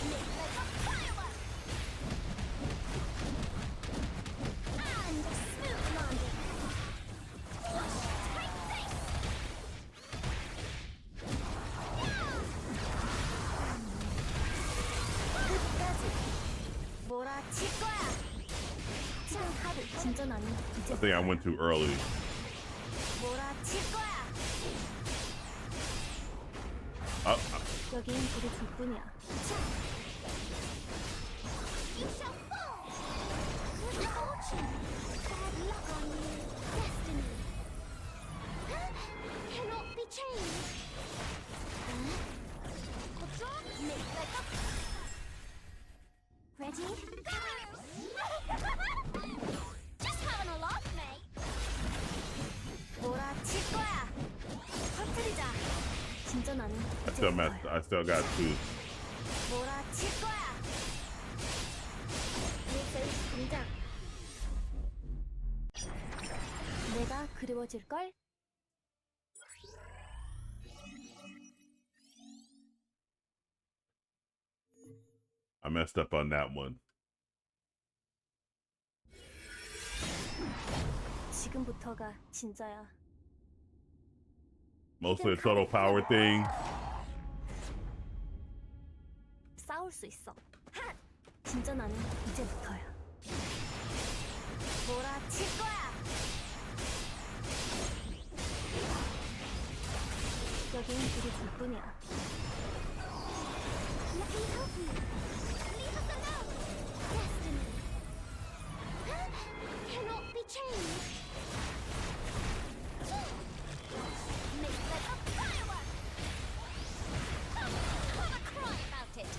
Make like a firework. And a smooth landing. Take this. 끝까지 몰아칠 거야. 자, 하루 진짜 나는 이제. I think I went too early. 몰아칠 거야. 여긴 우리 둘뿐이야. 자. You shall fall. Good fortune. Bad luck on you. Destiny cannot be changed. Make like a. Ready? Go! Just having a laugh, mate. 몰아칠 거야. 터뜨리자. 진짜 나는 I still got 2. 몰아칠 거야. 내 페이스 등장. 내가 그리워질 걸. I messed up on that one. 지금부터가 진짜야. Mostly a total power thing. 싸울 수 있어. 하! 진짜 나는 이제부터야. 몰아칠 거야. 여긴 우리 둘뿐이야. Let me help you. Leave us alone. Destiny cannot be changed. Make like a firework. Have a cry about it.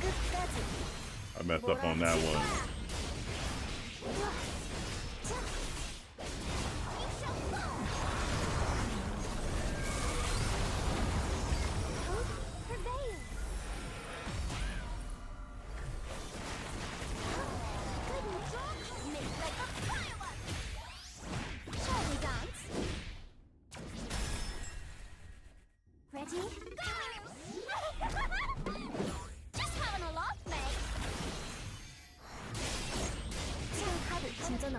끝까지. I messed up on that one. 자,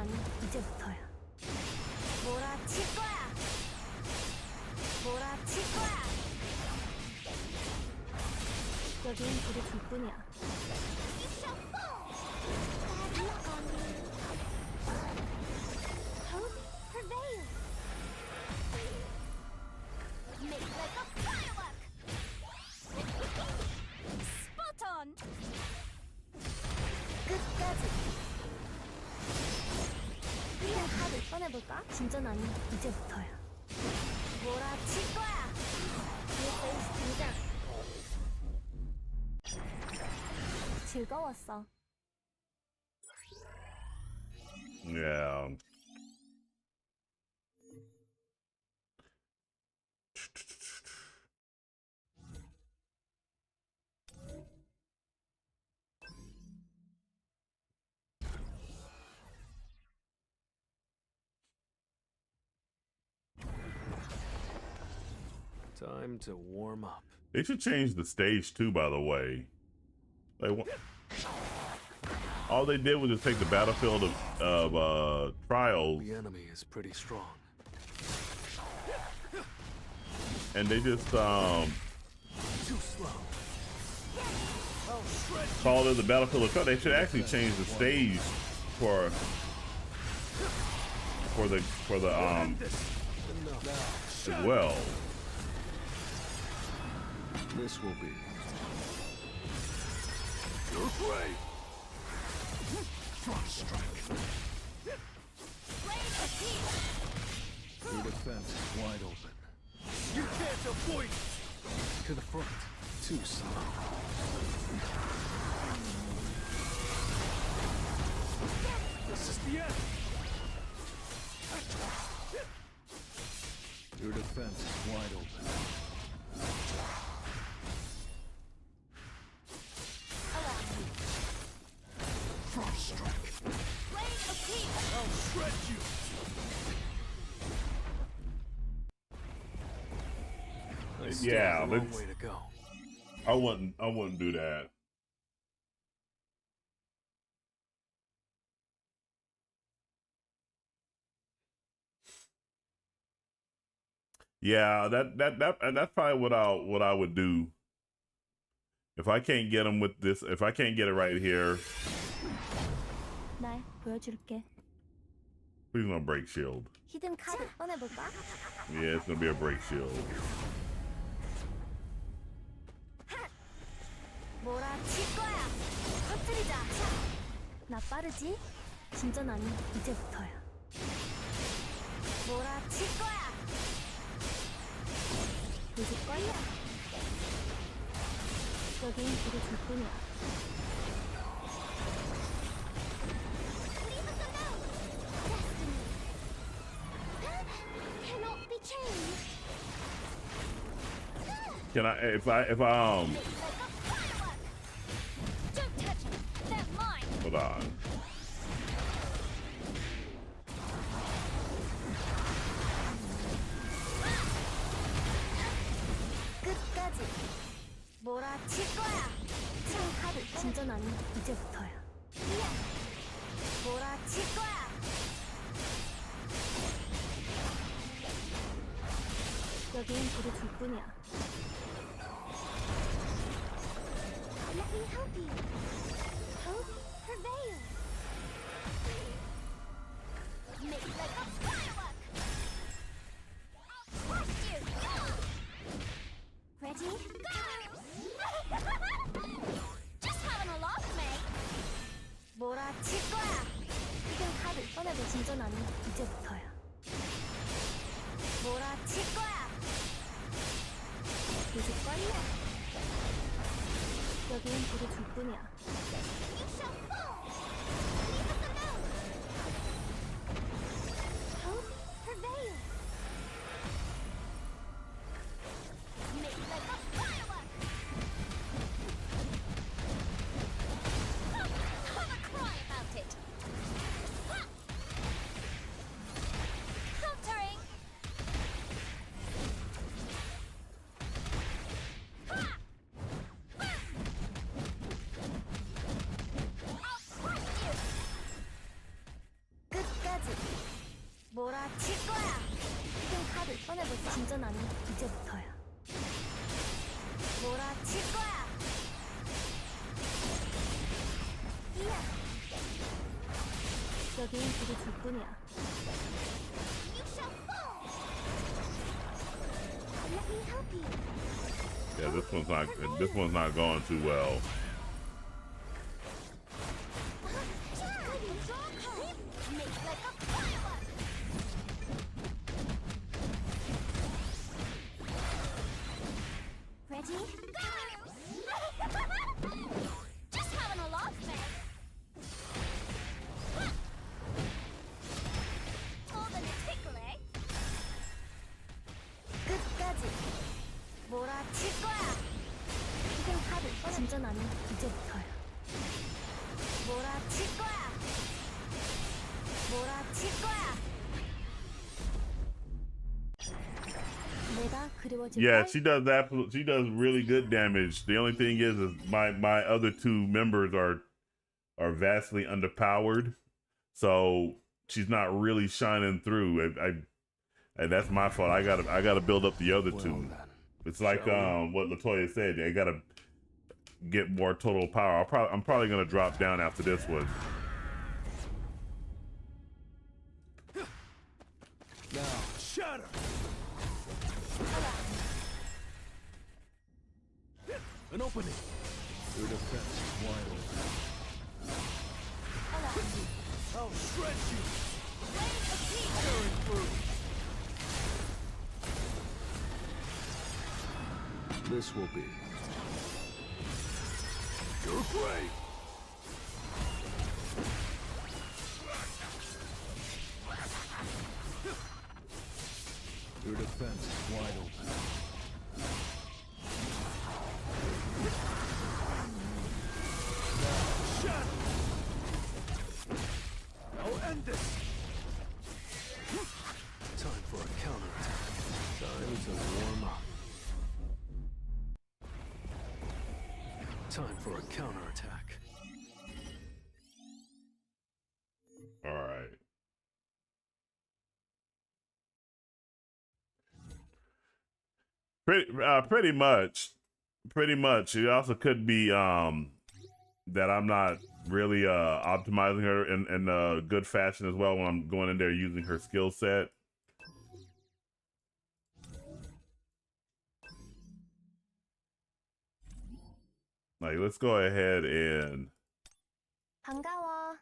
진전하니 이제부터야. 몰아칠 거야. 몰아칠 거야. 여긴 우리 둘뿐이야. Hope prevails. Make like a firework. Spot on. 끝까지. 이런 카드 꺼내볼까? 진전하니 이제부터야. 몰아칠 거야. 뉴페이스 등장. 즐거웠어. Yeah. Time to warm up. They should change the stage too, by the way. Like, all they did was just take the battlefield of Trials, The enemy is pretty strong. and they just Too slow. called it the battlefield of Trials. They should actually change the stage for the as well. This will be your grave. Front strike. Your defense is wide open. You can't avoid it. To the front. Too slow. This is the end. Your defense is wide open. Front strike. I'll shred you. I still Yeah, have a long let's- way to go. I wouldn't do that. Yeah, that's probably what I would do. If I can't get them with this, if I can't get it right here, 날 보여줄게. please don't break shield. 히든 카드 꺼내볼까? Yeah, it's gonna be a break shield. 몰아칠 거야. 터뜨리자. 나 빠르지? 진전하니 이제부터야. 몰아칠 거야. 이제 걸려. 여긴 우리 둘뿐이야. Cannot be changed. Can I if I Don't touch them. They're mine. hold on. 끝까지 몰아칠 거야. 참 카드 진전하니 이제부터야. 몰아칠 거야. 여긴 우리 둘뿐이야. Let me help you. Hope prevails. Make like a firework. I'll crush you. Ready? Go! Just having a laugh, mate. 몰아칠 거야. 히든 카드 꺼내도 진전하니 이제부터야. 몰아칠 거야. 이제 걸려. 여긴 우리 둘뿐이야. You shall fall. Leave us alone. Hope prevails. Make like a firework. Have a cry about it. Ha! Countering. Ha! 진전하는 이제부터야. 몰아칠 거야. 이야. 여긴 우리 둘뿐이야. You shall fall. Let me help you. Yeah, this one's not going too well. Ready? Go! Just having a laugh, man. More than a tickle, eh? 끝까지 몰아칠 거야. 희생 칼을 진전하는 이제부터야. 몰아칠 거야. 몰아칠 거야. 내가 그리워질 Yeah, 걸? she does really good damage. The only thing is my other two members are vastly underpowered, so she's not really shining through. I that's my fault. I gotta build up the other two. It's like what Latoya said. I gotta get more total power. I'm probably gonna drop down after this one. Now, shatter! An opening. Your defense is wide open. I'll shred you! Tearing through! This will be your grave! Your defense is wide open. I'll end this! Time for a counterattack. Time to warm up. Time for a counterattack. All right. Pretty much. It also could be that I'm not really optimizing her in a good fashion as well when I'm going in there using her skill set. Like, let's go ahead and 반가워.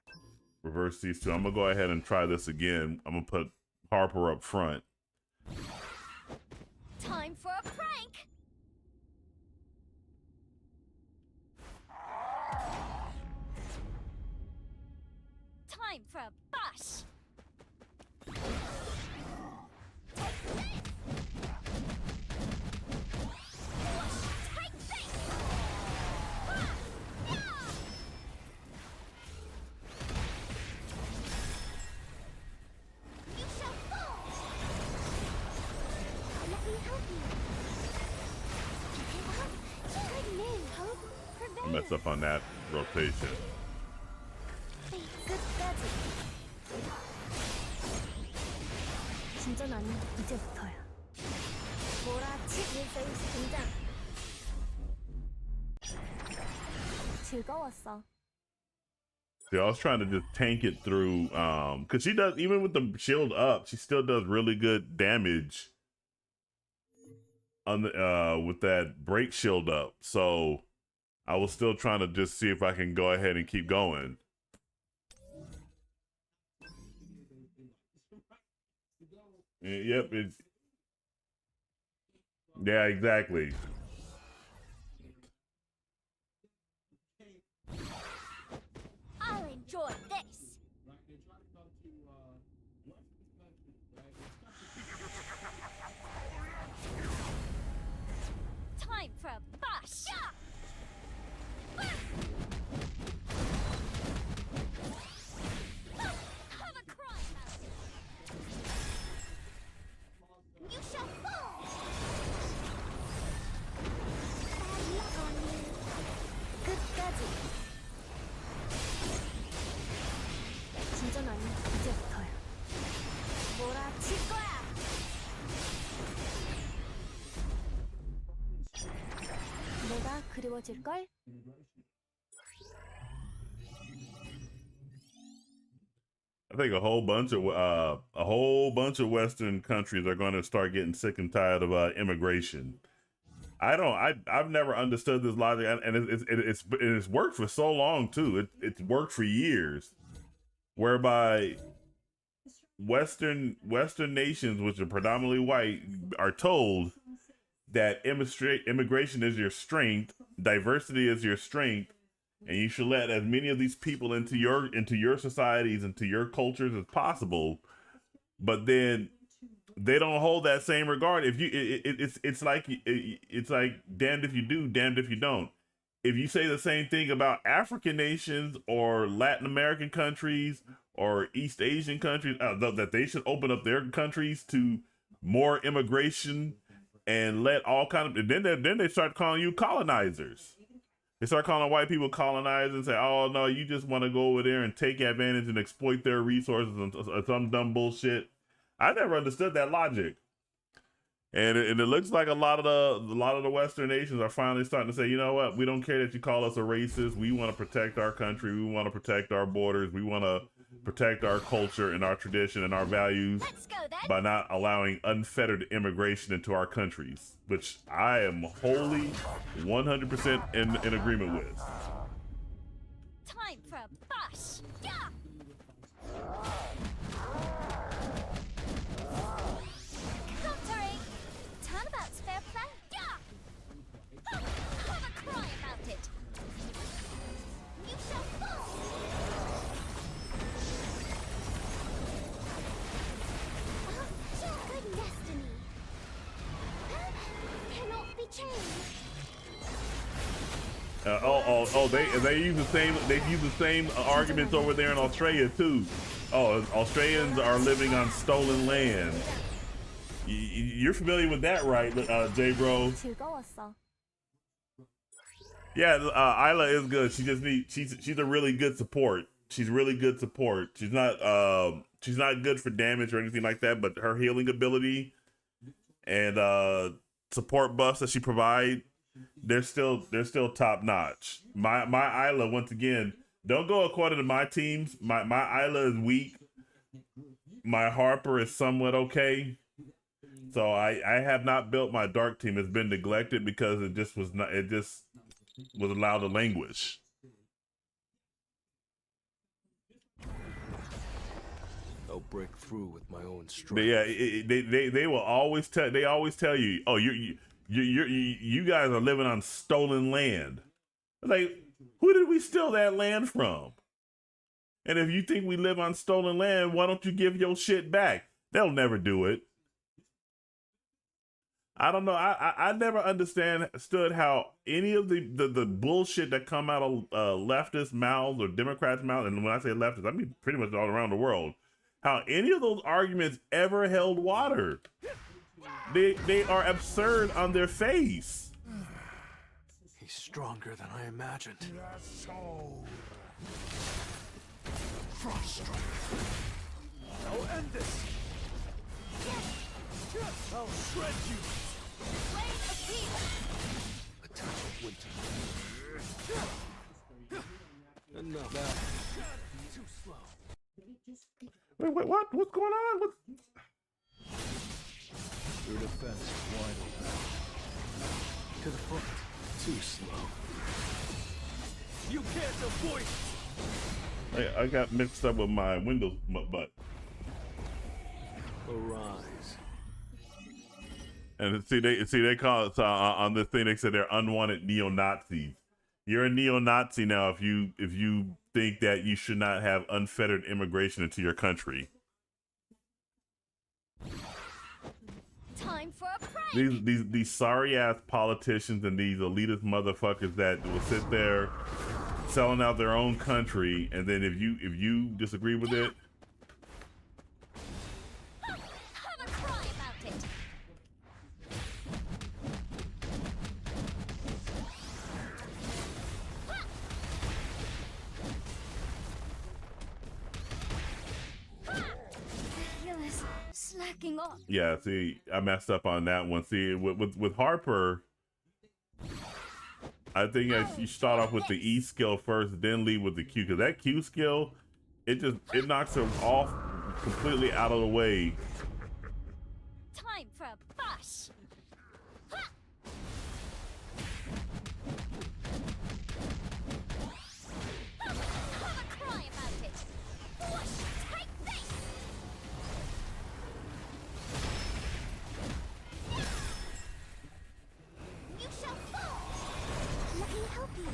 reverse these two. I'm gonna go ahead and try this again. I'm gonna put Harper up front. Time for a prank. Time for a bash. Take this. You shall fall. Let me help you. Good news, Hope. I messed up on that rotation. 끝까지. 진전하는 이제부터야. 몰아치 일세이스 등장. 즐거웠어. Yeah, I was trying to just tank it through, because she does, even with the shield up, she still does really good damage on the with that break shield up. So I was still trying to just see if I can go ahead and keep going. Yep. Yeah, exactly. I'll enjoy this. Time for a bash. Have a cry about it. You shall fall. Bad luck on you. 끝까지. 그리워질걸? I think a whole bunch of Western countries are going to start getting sick and tired of immigration. I've never understood this logic, and it's worked for so long too. It's worked for years, whereby Western nations, which are predominantly white, are told that immigration is your strength, diversity is your strength, and you should let as many of these people into your societies, into your cultures as possible. But then they don't hold that same regard. If you, it's like damned if you do, damned if you don't. If you say the same thing about African nations or Latin American countries or East Asian countries, that they should open up their countries to more immigration and let all kind of, then they start calling you colonizers. They start calling white people colonizers and say, oh no, you just want to go over there and take advantage and exploit their resources and some dumb bullshit. I never understood that logic. And it looks like a lot of the Western nations are finally starting to say, you know what, we don't care that you call us a racist. We want to protect our country. We want to protect our borders. We want to protect our culture and our tradition and our values by not allowing unfettered immigration into our countries, which I am wholly 100% in agreement with. Time for a bash! Yeah! Countering! Turnabout's fair play! Yeah! Have a cry about it! You shall fall! Your good destiny cannot be changed. They use the same arguments over there in Australia too. Oh, Australians are living on stolen land. You're familiar with that, right, J Bro? 즐거웠어. Yeah, Isla is good. She's a really good support. She's really good support. She's not good for damage or anything like that, but her healing ability and support buffs that she provides, they're still top notch. My Isla, once again, don't go according to my teams. My Isla is weak. My Harper is somewhat okay. So I have not built my dark team. It's been neglected because it just was allowed to languish. I'll break through with my own strength. But yeah, they will always tell you, oh, you guys are living on stolen land. Like, who did we steal that land from? And if you think we live on stolen land, why don't you give your shit back? They'll never do it. I don't know. I never understood how any of the bullshit that come out of leftist mouths or Democrats' mouths, and when I say leftist, I mean pretty much all around the world, how any of those arguments ever held water. They are absurd on their face. He's stronger than I imagined. Frost strike. I'll end this. I'll shred you. A touch of winter. Enough. Too slow. Wait, what? What's going on? What's... Your defense wide open. To the front. Too slow. You can't avoid it. I got mixed up with my Windows butt. Arise. And they call it on this thing. They said they're unwanted neo-Nazis. You're a neo-Nazi now if you think that you should not have unfettered immigration into your country. Time for a prank. These sorry ass politicians and these elitist motherfuckers that will sit there selling out their own country, and then if you disagree with it, Have a cry about it. Healers slacking off. yeah. See, I messed up on that one. See, with Harper, I think you start off with the E skill first, then lead with the Q, because that Q skill, it knocks her off completely out of the way. Time for a bash. Ha! Have a cry about it. Whoosh, take this. You shall fall. Let me help you.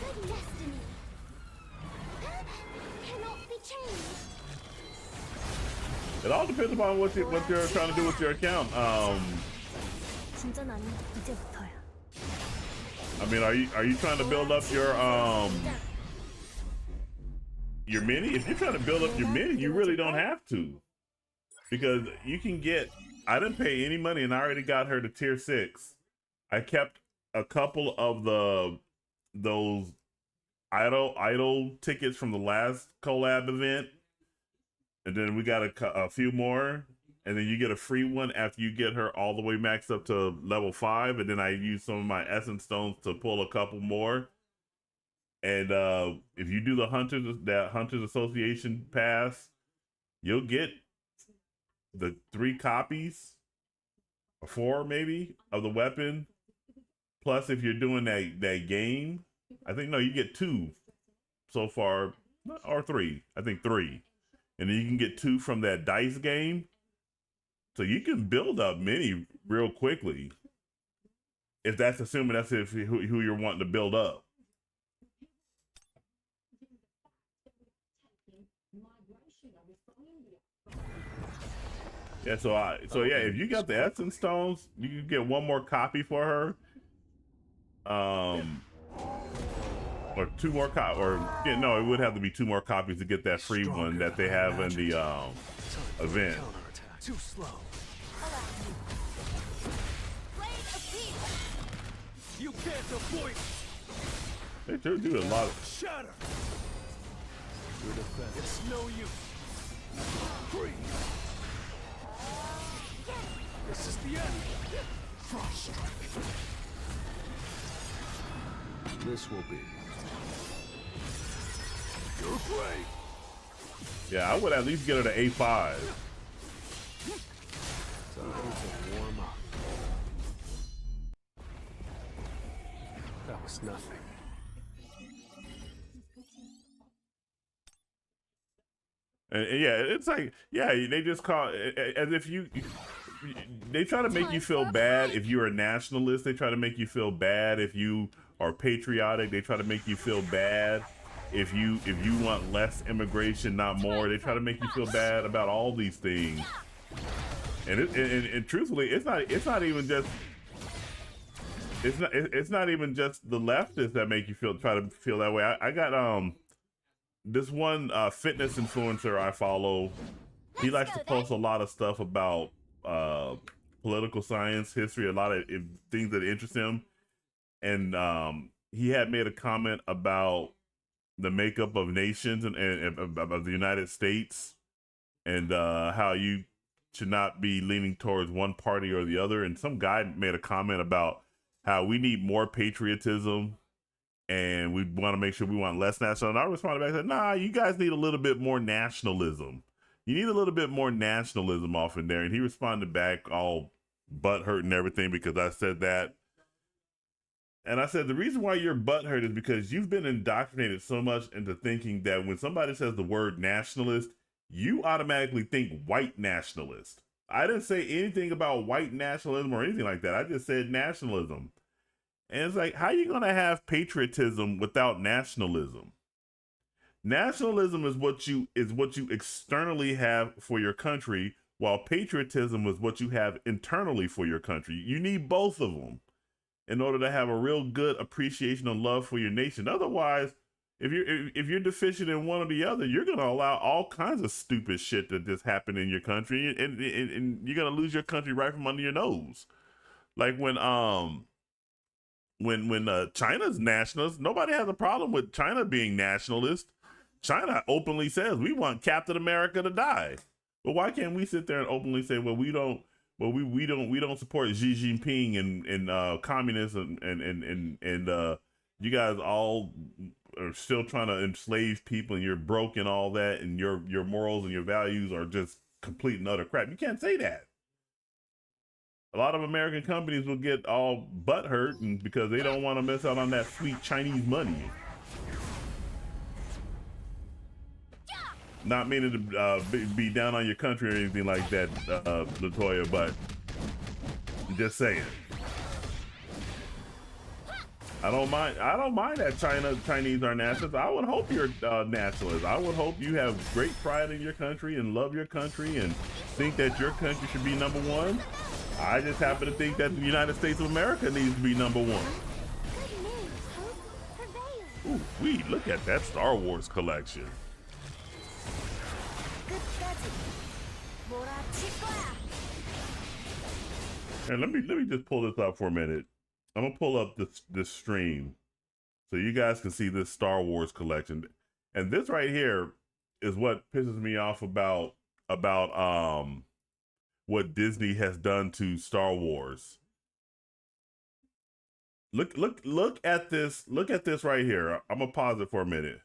Good destiny. Cannot be changed. It all depends upon what you're trying to do with your account. 진짜 나는 이제부터야. I mean, are you trying to build up your mini? If you're trying to build up your mini, you really don't have to, because you can get. I didn't pay any money, and I already got her to tier 6. I kept a couple of those idol tickets from the last collab event, and then we got a few more, and then you get a free one after you get her all the way maxed up to level 5, and then I use some of my essence stones to pull a couple more. And if you do the Hunters Association pass, you'll get the 3 copies or 4 maybe of the weapon. Plus, if you're doing that game, I think, no, you get 2 so far, or 3. I think 3. And then you can get 2 from that dice game. So you can build up many real quickly. If that's assuming that's who you're wanting to build up. Yeah, so yeah, if you got the essence stones, you can get 1 more copy for her. Or 2 more no, it would have to be 2 more copies to get that free one that they have in the event. Too slow. You can't avoid it. They do a lot of. Shatter. Your defense. It's no use. Freeze. This is the end. Frost strike. This will be your grave. Yeah, I would at least get her to A5. Time to warm up. That was nothing. And yeah, it's like, yeah, they just call as if they try to make you feel bad if you're a nationalist. They try to make you feel bad if you are patriotic. They try to make you feel bad if you want less immigration, not more. They try to make you feel bad about all these things. And truthfully, it's not even just the leftists that make you try to feel that way. I got this one fitness influencer I follow. He likes to post a lot of stuff about political science, history, a lot of things that interest him. And he had made a comment about the makeup of nations and of the United States, and how you should not be leaning towards one party or the other. And some guy made a comment about how we need more patriotism and we want to make sure we want less nationalism. And I responded back and said, nah, you guys need a little bit more nationalism. You need a little bit more nationalism off in there. And he responded back all butthurt and everything because I said that. And I said, the reason why you're butthurt is because you've been indoctrinated so much into thinking that when somebody says the word nationalist, you automatically think white nationalist. I didn't say anything about white nationalism or anything like that. I just said nationalism. And it's like, how are you going to have patriotism without nationalism? Nationalism is what you externally have for your country, while patriotism is what you have internally for your country. You need both of them in order to have a real good appreciation and love for your nation. Otherwise, if you're deficient in one or the other, you're going to allow all kinds of stupid shit to just happen in your country, and you're going to lose your country right from under your nose. Like when China's nationalist, nobody has a problem with China being nationalist. China openly says we want Captain America to die. But why can't we sit there and openly say, well, we don't well, we don't support Xi Jinping and communism and you guys all are still trying to enslave people and you're broke and all that and your morals and your values are just complete and utter crap. You can't say that. A lot of American companies will get all butthurt and because they don't want to miss out on that sweet Chinese money. Not meaning to be down on your country or anything like that, Latoya, but just saying. I don't mind that Chinese are nationalists. I would hope you're nationalists. I would hope you have great pride in your country and love your country and think that your country should be number one. I just happen to think that the United States of America needs to be number one. Ooh, look at that Star Wars collection. And let me just pull this up for a minute. I'm gonna pull up this stream so you guys can see this Star Wars collection. And this right here is what pisses me off about what Disney has done to Star Wars. Look at this. Look at this right here. I'm gonna pause it for a minute.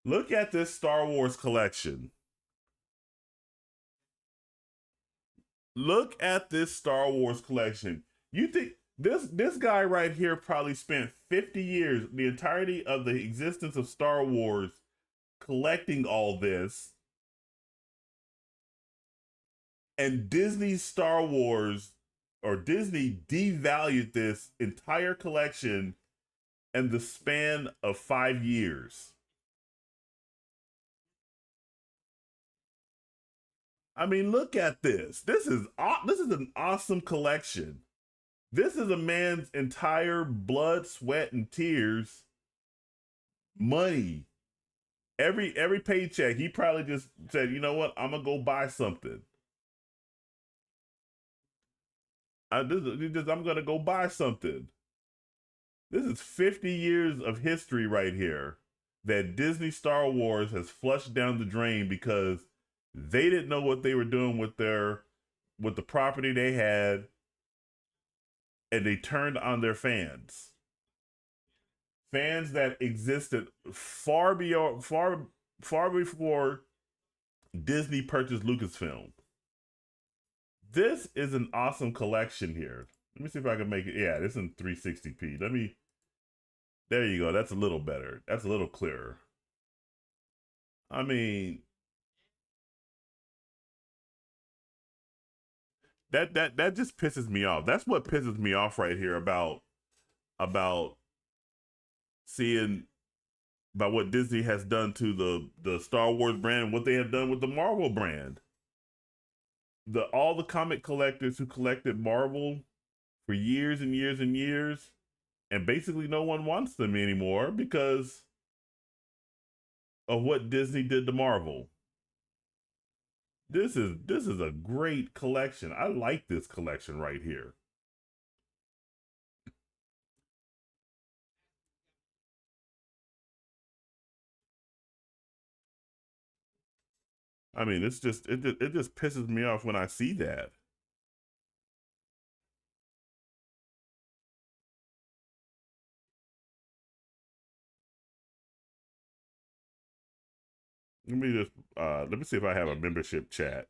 Look at this Star Wars collection. Look at this Star Wars collection. You think this guy right here probably spent 50 years, the entirety of the existence of Star Wars, collecting all this. And Disney Star Wars, or Disney devalued this entire collection in the span of 5 years. I mean, look at this. This is an awesome collection. This is a man's entire blood, sweat, and tears, money. Every paycheck, he probably just said, you know what, I'm gonna go buy something. I'm gonna go buy something. This is 50 years of history right here that Disney Star Wars has flushed down the drain because they didn't know what they were doing with the property they had, and they turned on their fans. Fans that existed far before Disney purchased Lucasfilm. This is an awesome collection here. Let me see if I can make it. Yeah, this is in 360p. There you go. That's a little better. That's a little clearer. I mean, that just pisses me off. That's what pisses me off right here about seeing about what Disney has done to the Star Wars brand and what they have done with the Marvel brand. All the comic collectors who collected Marvel for years and years and years, and basically no one wants them anymore because of what Disney did to Marvel. This is a great collection. I like this collection right here. I mean, it just pisses me off when I see that. Let me see if I have a membership chat.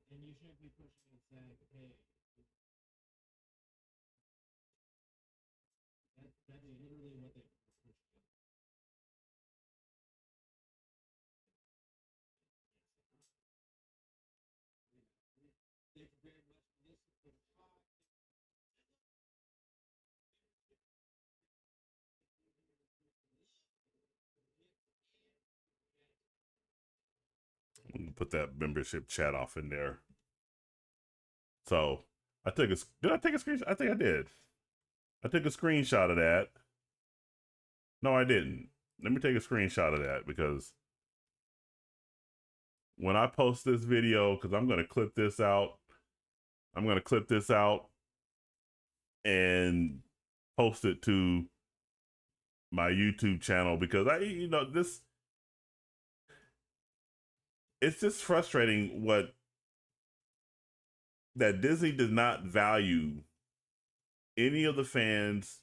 And you shouldn't be pushing and saying, hey, that's literally what they push. Thank you very much for listening to the pod. Put that membership chat off in there. So did I take a screenshot? I think I did. I took a screenshot of that. No, I didn't. Let me take a screenshot of that because when I post this video, because I'm going to clip this out. I'm going to clip this out and post it to my YouTube channel because it's just frustrating that Disney does not value any of the fans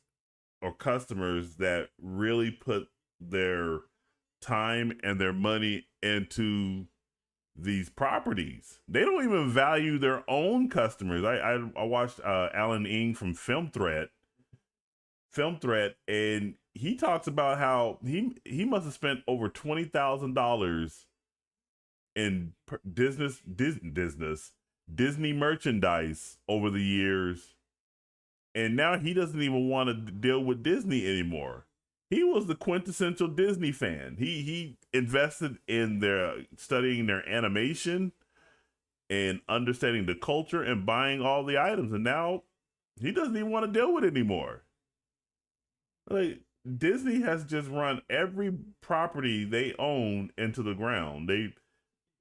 or customers that really put their time and their money into these properties. They don't even value their own customers. I watched Alan Ng from Film Threat, and he talks about how he must have spent over $20,000 in Disney merchandise over the years, and now he doesn't even want to deal with Disney anymore. He was the quintessential Disney fan. He invested in studying their animation and understanding the culture and buying all the items, and now he doesn't even want to deal with it anymore. Like, Disney has just run every property they own into the ground. It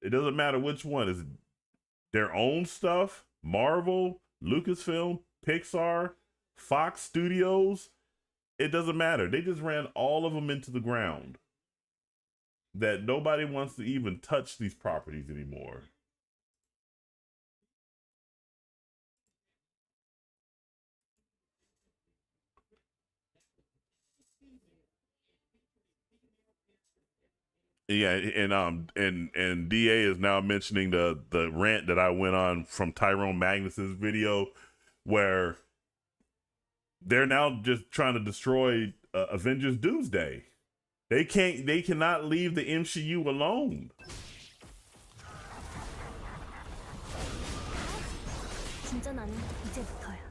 doesn't matter which one. Is their own stuff, Marvel, Lucasfilm, Pixar, Fox Studios. It doesn't matter. They just ran all of them into the ground. That nobody wants to even touch these properties anymore. Yeah, and DA is now mentioning the rant that I went on from Tyrone Magnus's video, where they're now just trying to destroy Avengers Doomsday. They cannot leave the MCU alone.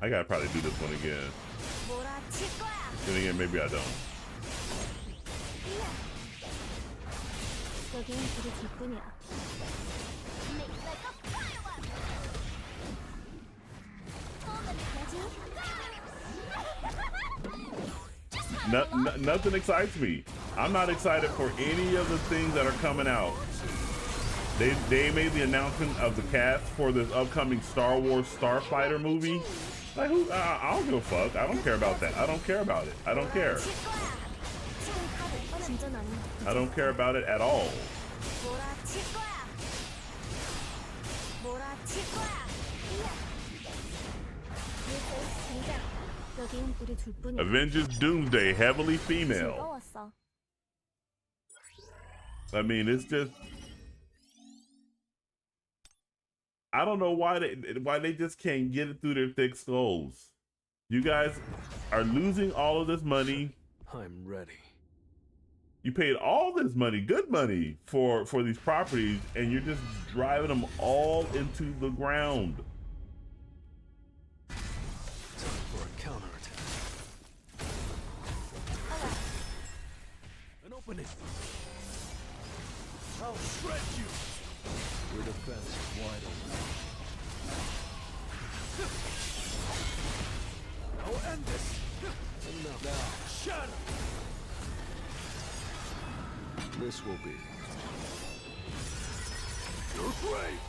I gotta probably do this one again. Then again, maybe I don't. Nothing excites me. I'm not excited for any of the things that are coming out. They made the announcement of the cast for this upcoming Star Wars Starfighter movie. Like, I don't give a fuck. I don't care about that. I don't care about it. I don't care. I don't care about it at all. Avengers Doomsday, heavily female. I mean, it's just, I don't know why they just can't get it through their thick skulls. You guys are losing all of this money. I'm ready. You paid all this money, good money, for these properties, and you're just driving them all into the ground. Time for a counterattack. An opening. I'll shred you. Your defense is wide open. I'll end this. Enough now. Shatter. This will be your grave.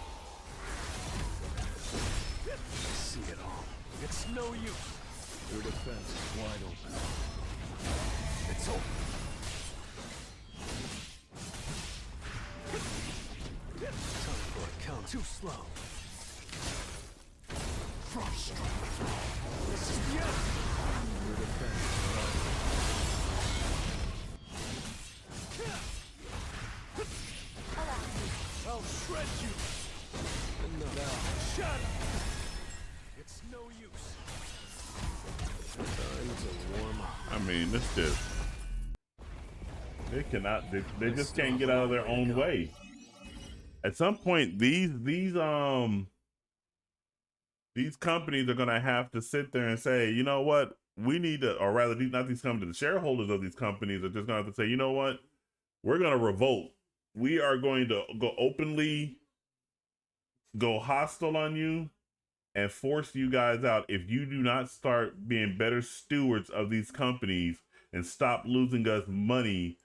I see it all. It's no use. Your defense is wide open. It's over. Time for a count. Too slow. Frost strike. This is the end. Your defense is wide open. I'll shred you. Enough. Now, shatter. It's no use. Time to warm up. I mean, it's just, they just can't get out of their own way. At some point, these companies are gonna have to sit there and say, you know what, we need to, or rather, not these companies, the shareholders of these companies are just gonna have to say, you know what, we're gonna revolt. We are going to go openly, go hostile on you, and force you guys out if you do not start being better stewards of these companies and stop losing us money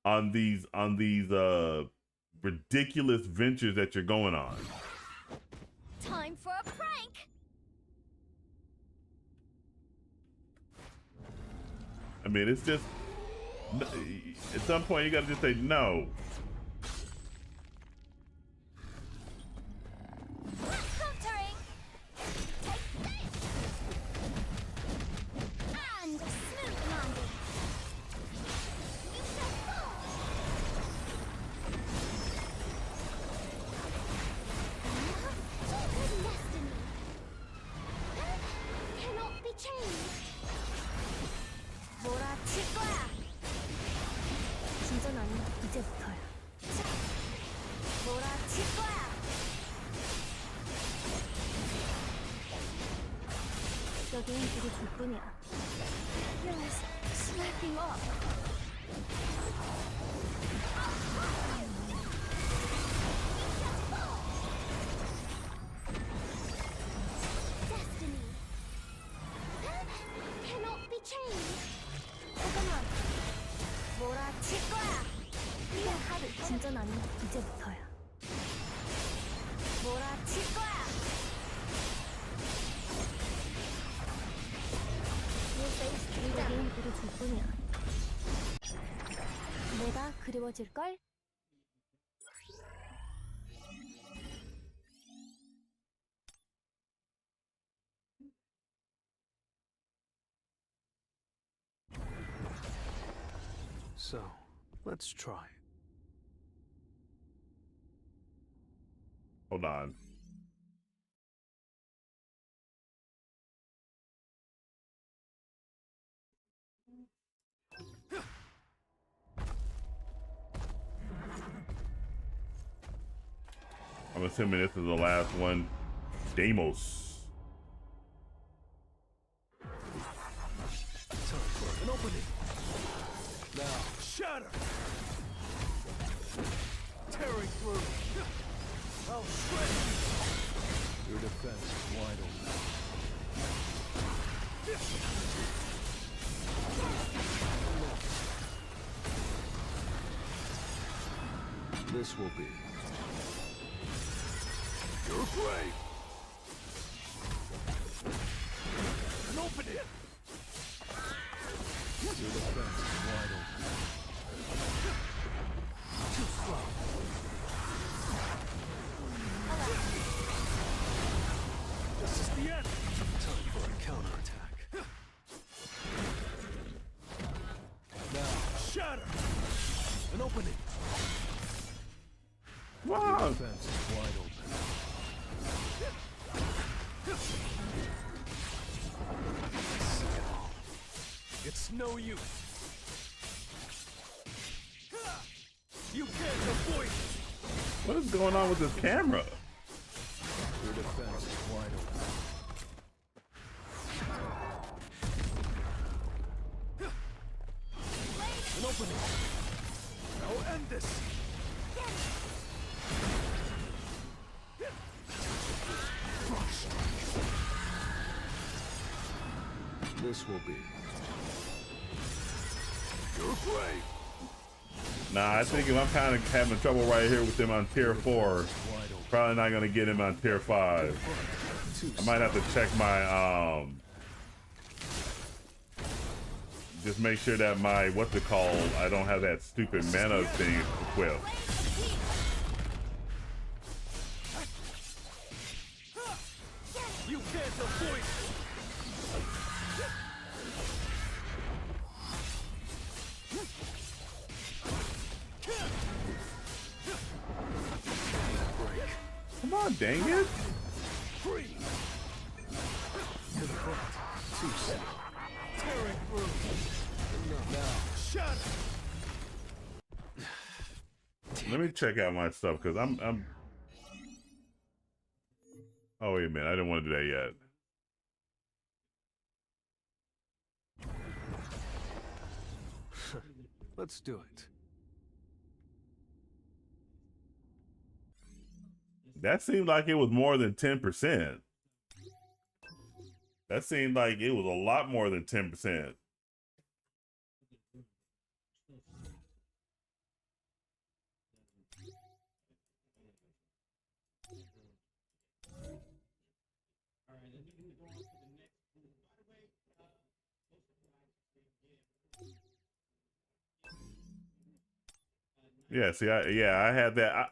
on these ridiculous ventures that you're going on. Time for a prank! I mean, it's just, at some point you gotta just say no. Countering! Take this! And a smooth landing! You shall fall! Secret destiny! Cannot be changed! 몰아칠 거야! 진전하니 이제부터야. 자, 몰아칠 거야! 여긴 우리 둘뿐이야. Yes, slapping up. Destiny cannot be changed. 잠깐만, 몰아칠 거야. 내 하루 진전하니 이제부터야. 몰아칠 거야. 여긴 우리 둘뿐이야. 내가 그리워질걸? So, let's try. Hold on. I'm assuming this is the last one. Deimos. Time for an opening. Now, shatter! Tearing through. I'll shred you. Your defense is wide open. This will be your grave. And open it. Your defense is wide open. Too slow. This is the end. Time for a counterattack. Now, shatter. An opening. Your Wow. defense is wide open. It's no use. You can't avoid it. What is going on with this camera? Your defense is wide open. An opening. I'll end this. This will be your grave. Nah, I think if I'm kind of having trouble right here with him on tier 4, Wide open. probably not gonna get him on tier 5. I might have to check my just make sure that my what's it called? I don't have that stupid mana thing equipped. You can't avoid it. Come on, dang it! Free. To the front. Too slow. Tearing through. Now, shut. Let me check out my stuff because I'm. Oh wait a minute! I didn't want to do that yet. Let's do it. That seemed like it was more than 10%. That seemed like it was a lot more than 10%. Yeah, see, I had that.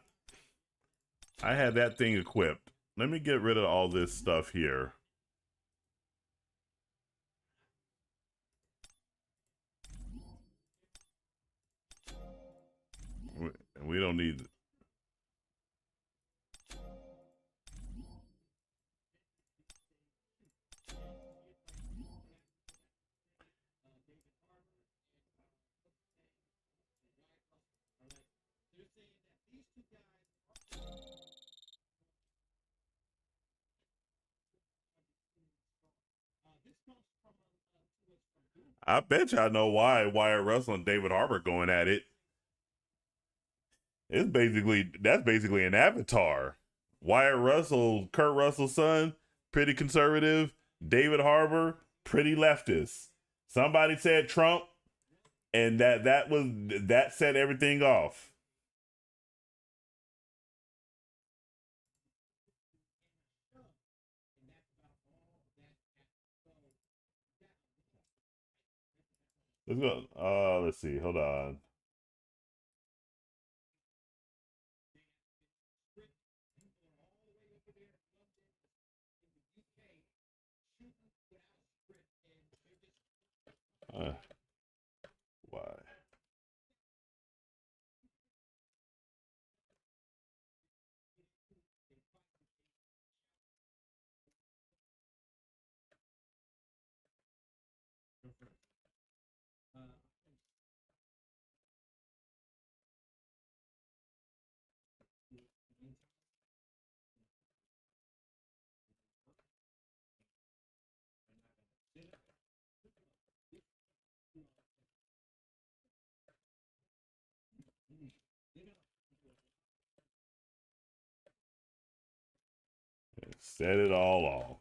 I had that thing equipped. Let me get rid of all this stuff here. We don't need. I bet you I know why Wyatt Russell and David Harbour going at it. That's basically an avatar. Wyatt Russell, Kurt Russell's son, pretty conservative. David Harbour, pretty leftist. Somebody said Trump, and that set everything off. Let's go. Let's see. Hold on. Why? Set it all off.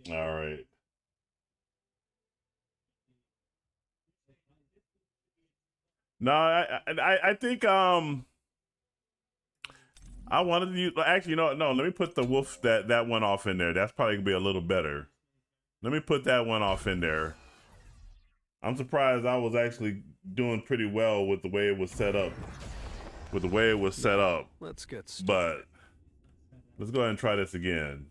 All right. No, I think I wanted to use, actually, no, let me put the wolf that one off in there. That's probably gonna be a little better. Let me put that one off in there. I'm surprised I was actually doing pretty well with the way it was set up. Let's get started. But let's go ahead and try this again.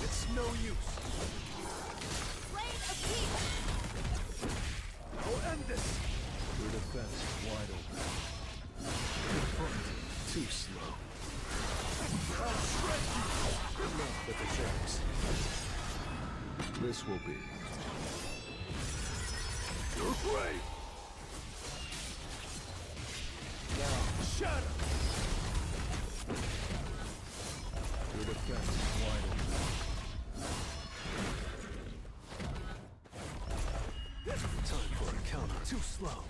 It's no use. Rain of peace. We'll end this. Your defense wide open. Your front too slow. I'll shred you. Enough with the jokes. This will be your grave. Now shatter. Your defense wide open. Time for a counter. Too slow.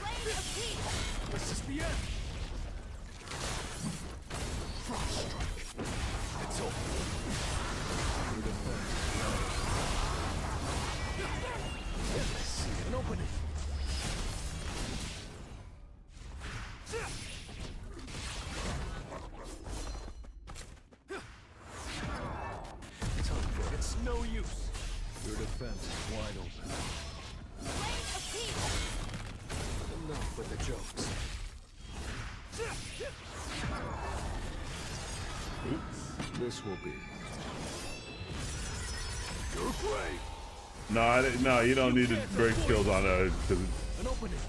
Rain of peace. This is the end. Frost strike. It's over. Your defense. I see an opening. Time for it. It's no use. Your defense is wide open. Rain of peace. Enough with the jokes. Oops. This will be your grave. No, you don't need to break skills on her because An opening.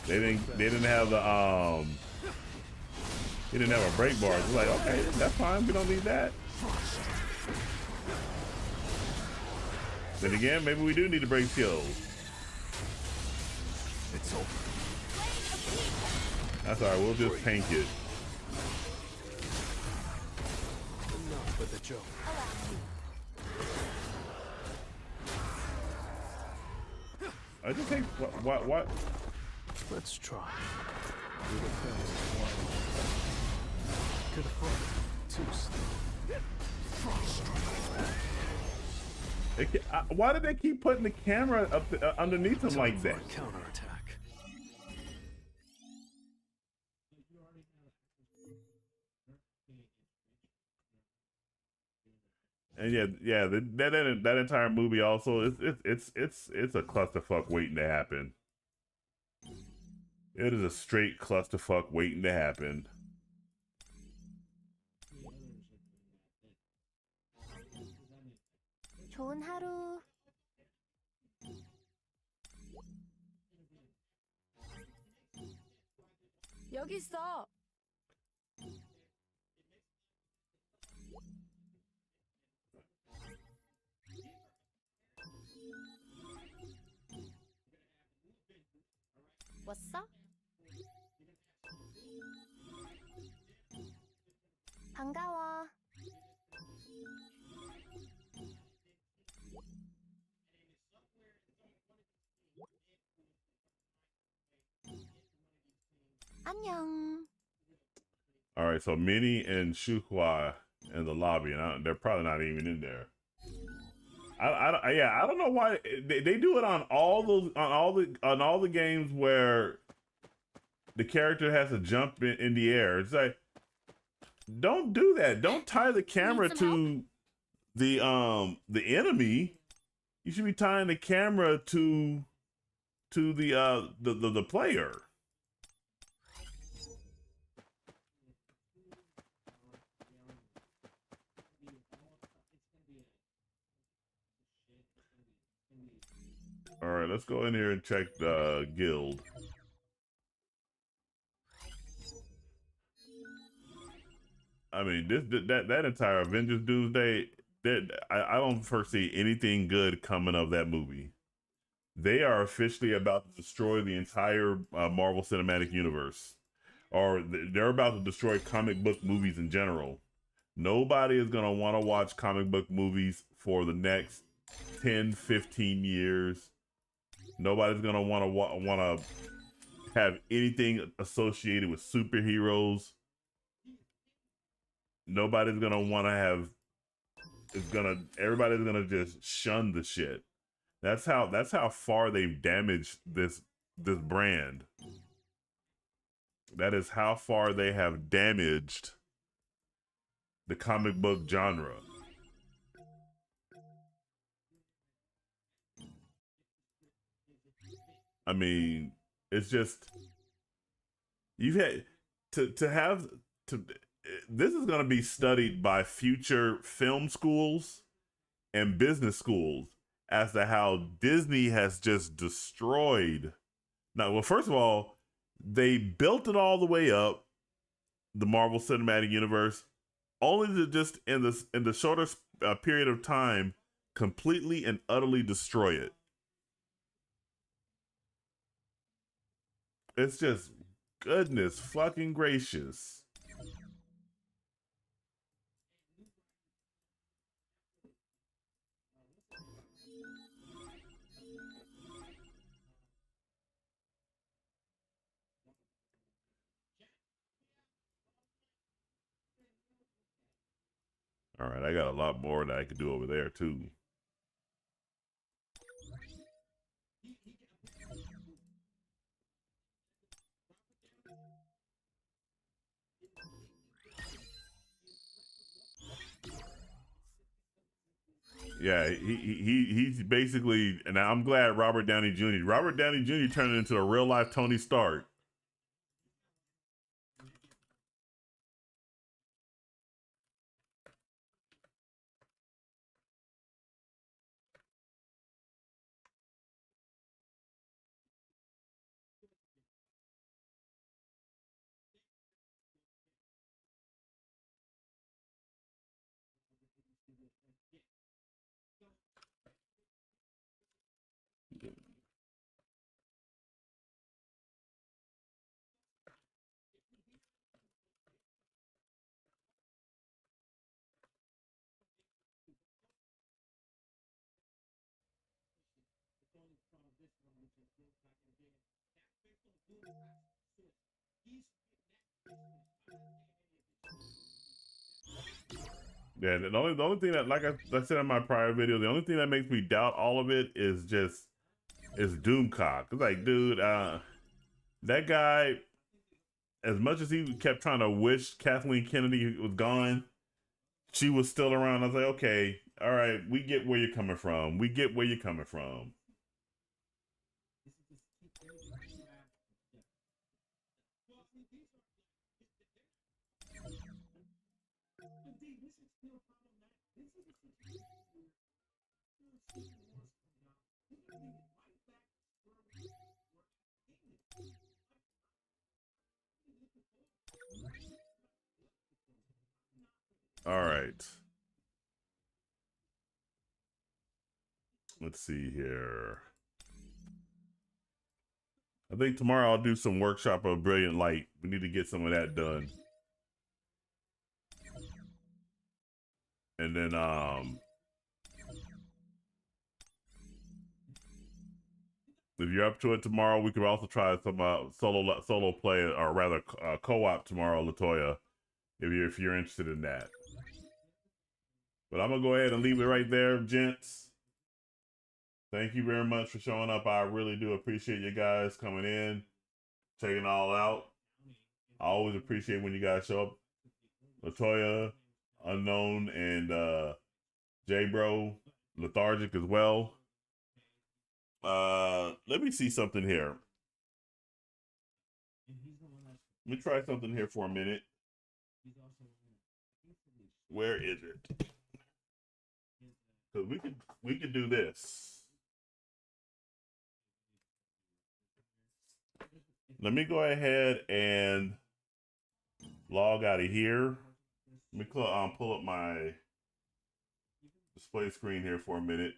they didn't have the they didn't have a break bar. It's like, okay, that's fine. We don't need that. Then again, maybe we do need to break skills. It's over. Rain That's all right. We'll just tank it. Enough with the joke. I just think what? Let's try. Through the fence, wide. Could afford too slow. Why did they keep putting the camera up underneath him like that? Counterattack. And yeah, that entire movie also it's a clusterfuck waiting to happen. It is a straight clusterfuck waiting to happen. 좋은 하루. 여기 있어. 왔어? 반가워. 안녕. All right, so Minnie and Shuhua in the lobby, and they're probably not even in there. I don't know why they do it on all the games where the character has to jump in the air. It's like, don't do that. Don't tie the camera to the enemy. You should be tying the camera to the player. All right, let's go in here and check the guild. I mean, that entire Avengers Doomsday, I don't foresee anything good coming of that movie. They are officially about to destroy the entire Marvel Cinematic Universe, or they're about to destroy comic book movies in general. Nobody is gonna want to watch comic book movies for the next 10, 15 years. Nobody's gonna want to have anything associated with superheroes. Nobody's gonna want to have. Everybody's gonna just shun the shit. That's how far they've damaged this brand. That is how far they have damaged the comic book genre. I mean, it's just you've had to have to. This is going to be studied by future film schools and business schools as to how Disney has just destroyed. Now, well, first of all, they built it all the way up, the Marvel Cinematic Universe, only to just in the shortest period of time completely and utterly destroy it. It's just goodness fucking gracious. All right, I got a lot more that I could do over there too. Yeah, he's basically, and I'm glad Robert Downey Jr. Turned into a real life Tony Stark. Yeah, the only thing that, like I said in my prior video, the only thing that makes me doubt all of it is Doomcock. It's like, dude, that guy, as much as he kept trying to wish Kathleen Kennedy was gone, she was still around. I was like, okay, all right, we get where you're coming from. We get where you're coming from. All right. Let's see here. I think tomorrow I'll do some workshop of Brilliant Light. We need to get some of that done. And then if you're up to it tomorrow, we could also try some solo play, or rather co-op tomorrow, Latoya, if you're interested in that. But I'm gonna go ahead and leave it right there, gents. Thank you very much for showing up. I really do appreciate you guys coming in, checking it all out. I always appreciate when you guys show up. Latoya, Unknown, and J-Bro, Lethargic as well. Let me see something here. Let me try something here for a minute. Where is it? Because we could do this. Let me go ahead and log out of here. Let me pull up my display screen here for a minute.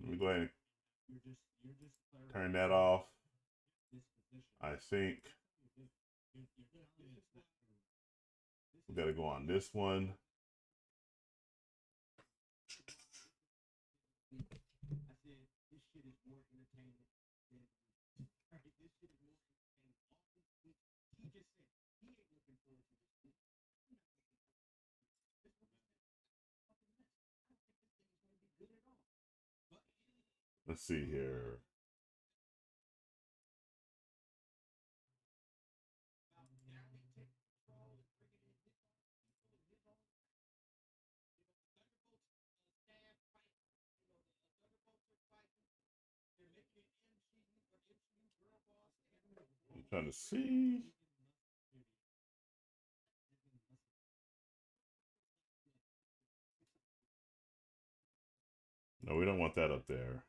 Let me go ahead and turn that off. I think we got to go on this one. Let's see here. I'm trying to see. No, we don't want that up there.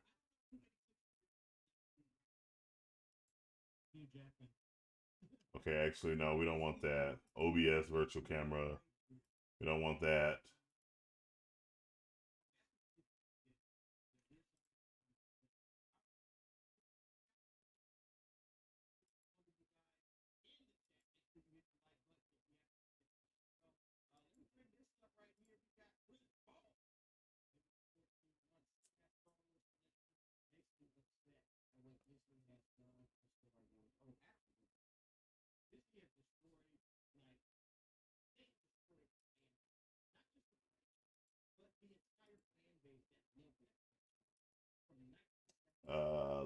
Okay, actually, no, we don't want that. OBS virtual camera. We don't want that.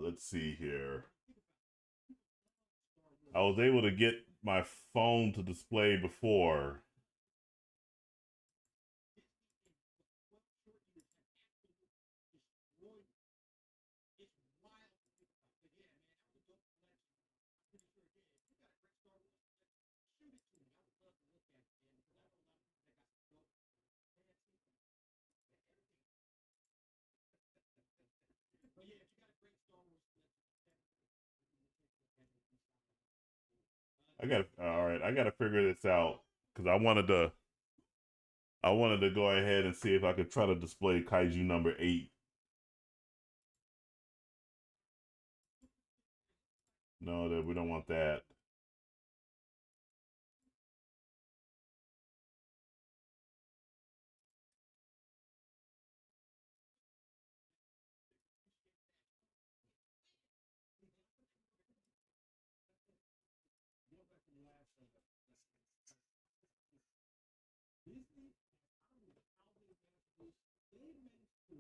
Let's see here. I was able to get my phone to display before. I gotta figure this out because I wanted to go ahead and see if I could try to display Kaiju number 8. No, that we don't want that. Disney, I don't know how they managed to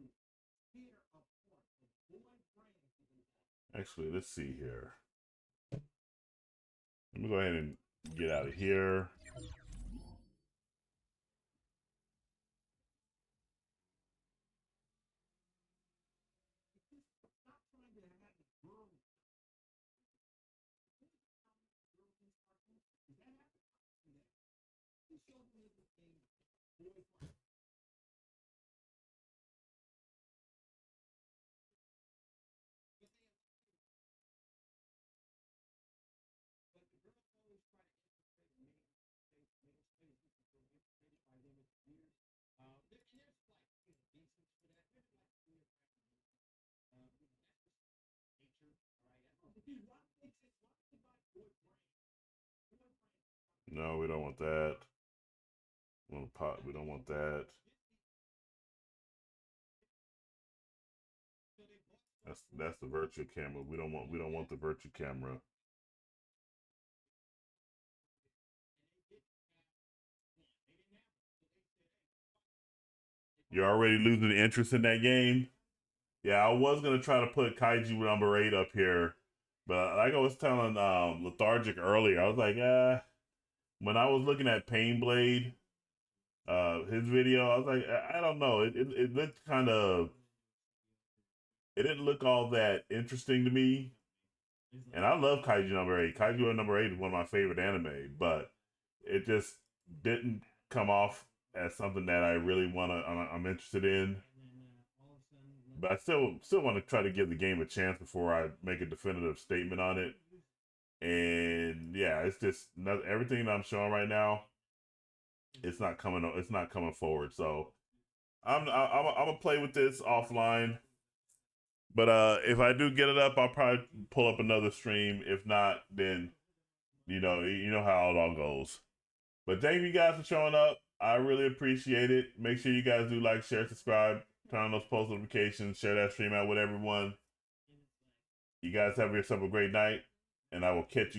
tear apart the boy brands that they have. Actually, let's see here. Let me go ahead and get out of here. Stop trying to have the girl. Is that happening? He showed me this thing, boy. But the girls always try to infiltrate by them as weird. There's like, reasons for that. There's like weird that's just nature, all right? Why would they buy boy brand? No, we don't want that. We don't want that. That's the virtual camera. We don't want the virtual camera. You're already losing interest in that game? Yeah, I was gonna try to put Kaiju number 8 up here, but like I was telling Lethargic earlier, I was like, when I was looking at Painblade, his video, I was like, I don't know. It looked kind of, it didn't look all that interesting to me. And I love Kaiju number 8. Kaiju number 8 is one of my favorite anime, but it just didn't come off as something that I really I'm interested in. But I still want to try to give the game a chance before I make a definitive statement on it. And yeah, it's just everything that I'm showing right now. It's not coming forward. So I'm gonna play with this offline. But if I do get it up, I'll probably pull up another stream. If not, then you know how it all goes. But thank you guys for showing up. I really appreciate it. Make sure you guys do like, share, subscribe, turn on those post notifications, share that stream out with everyone. You guys have yourself a great night, and I will catch you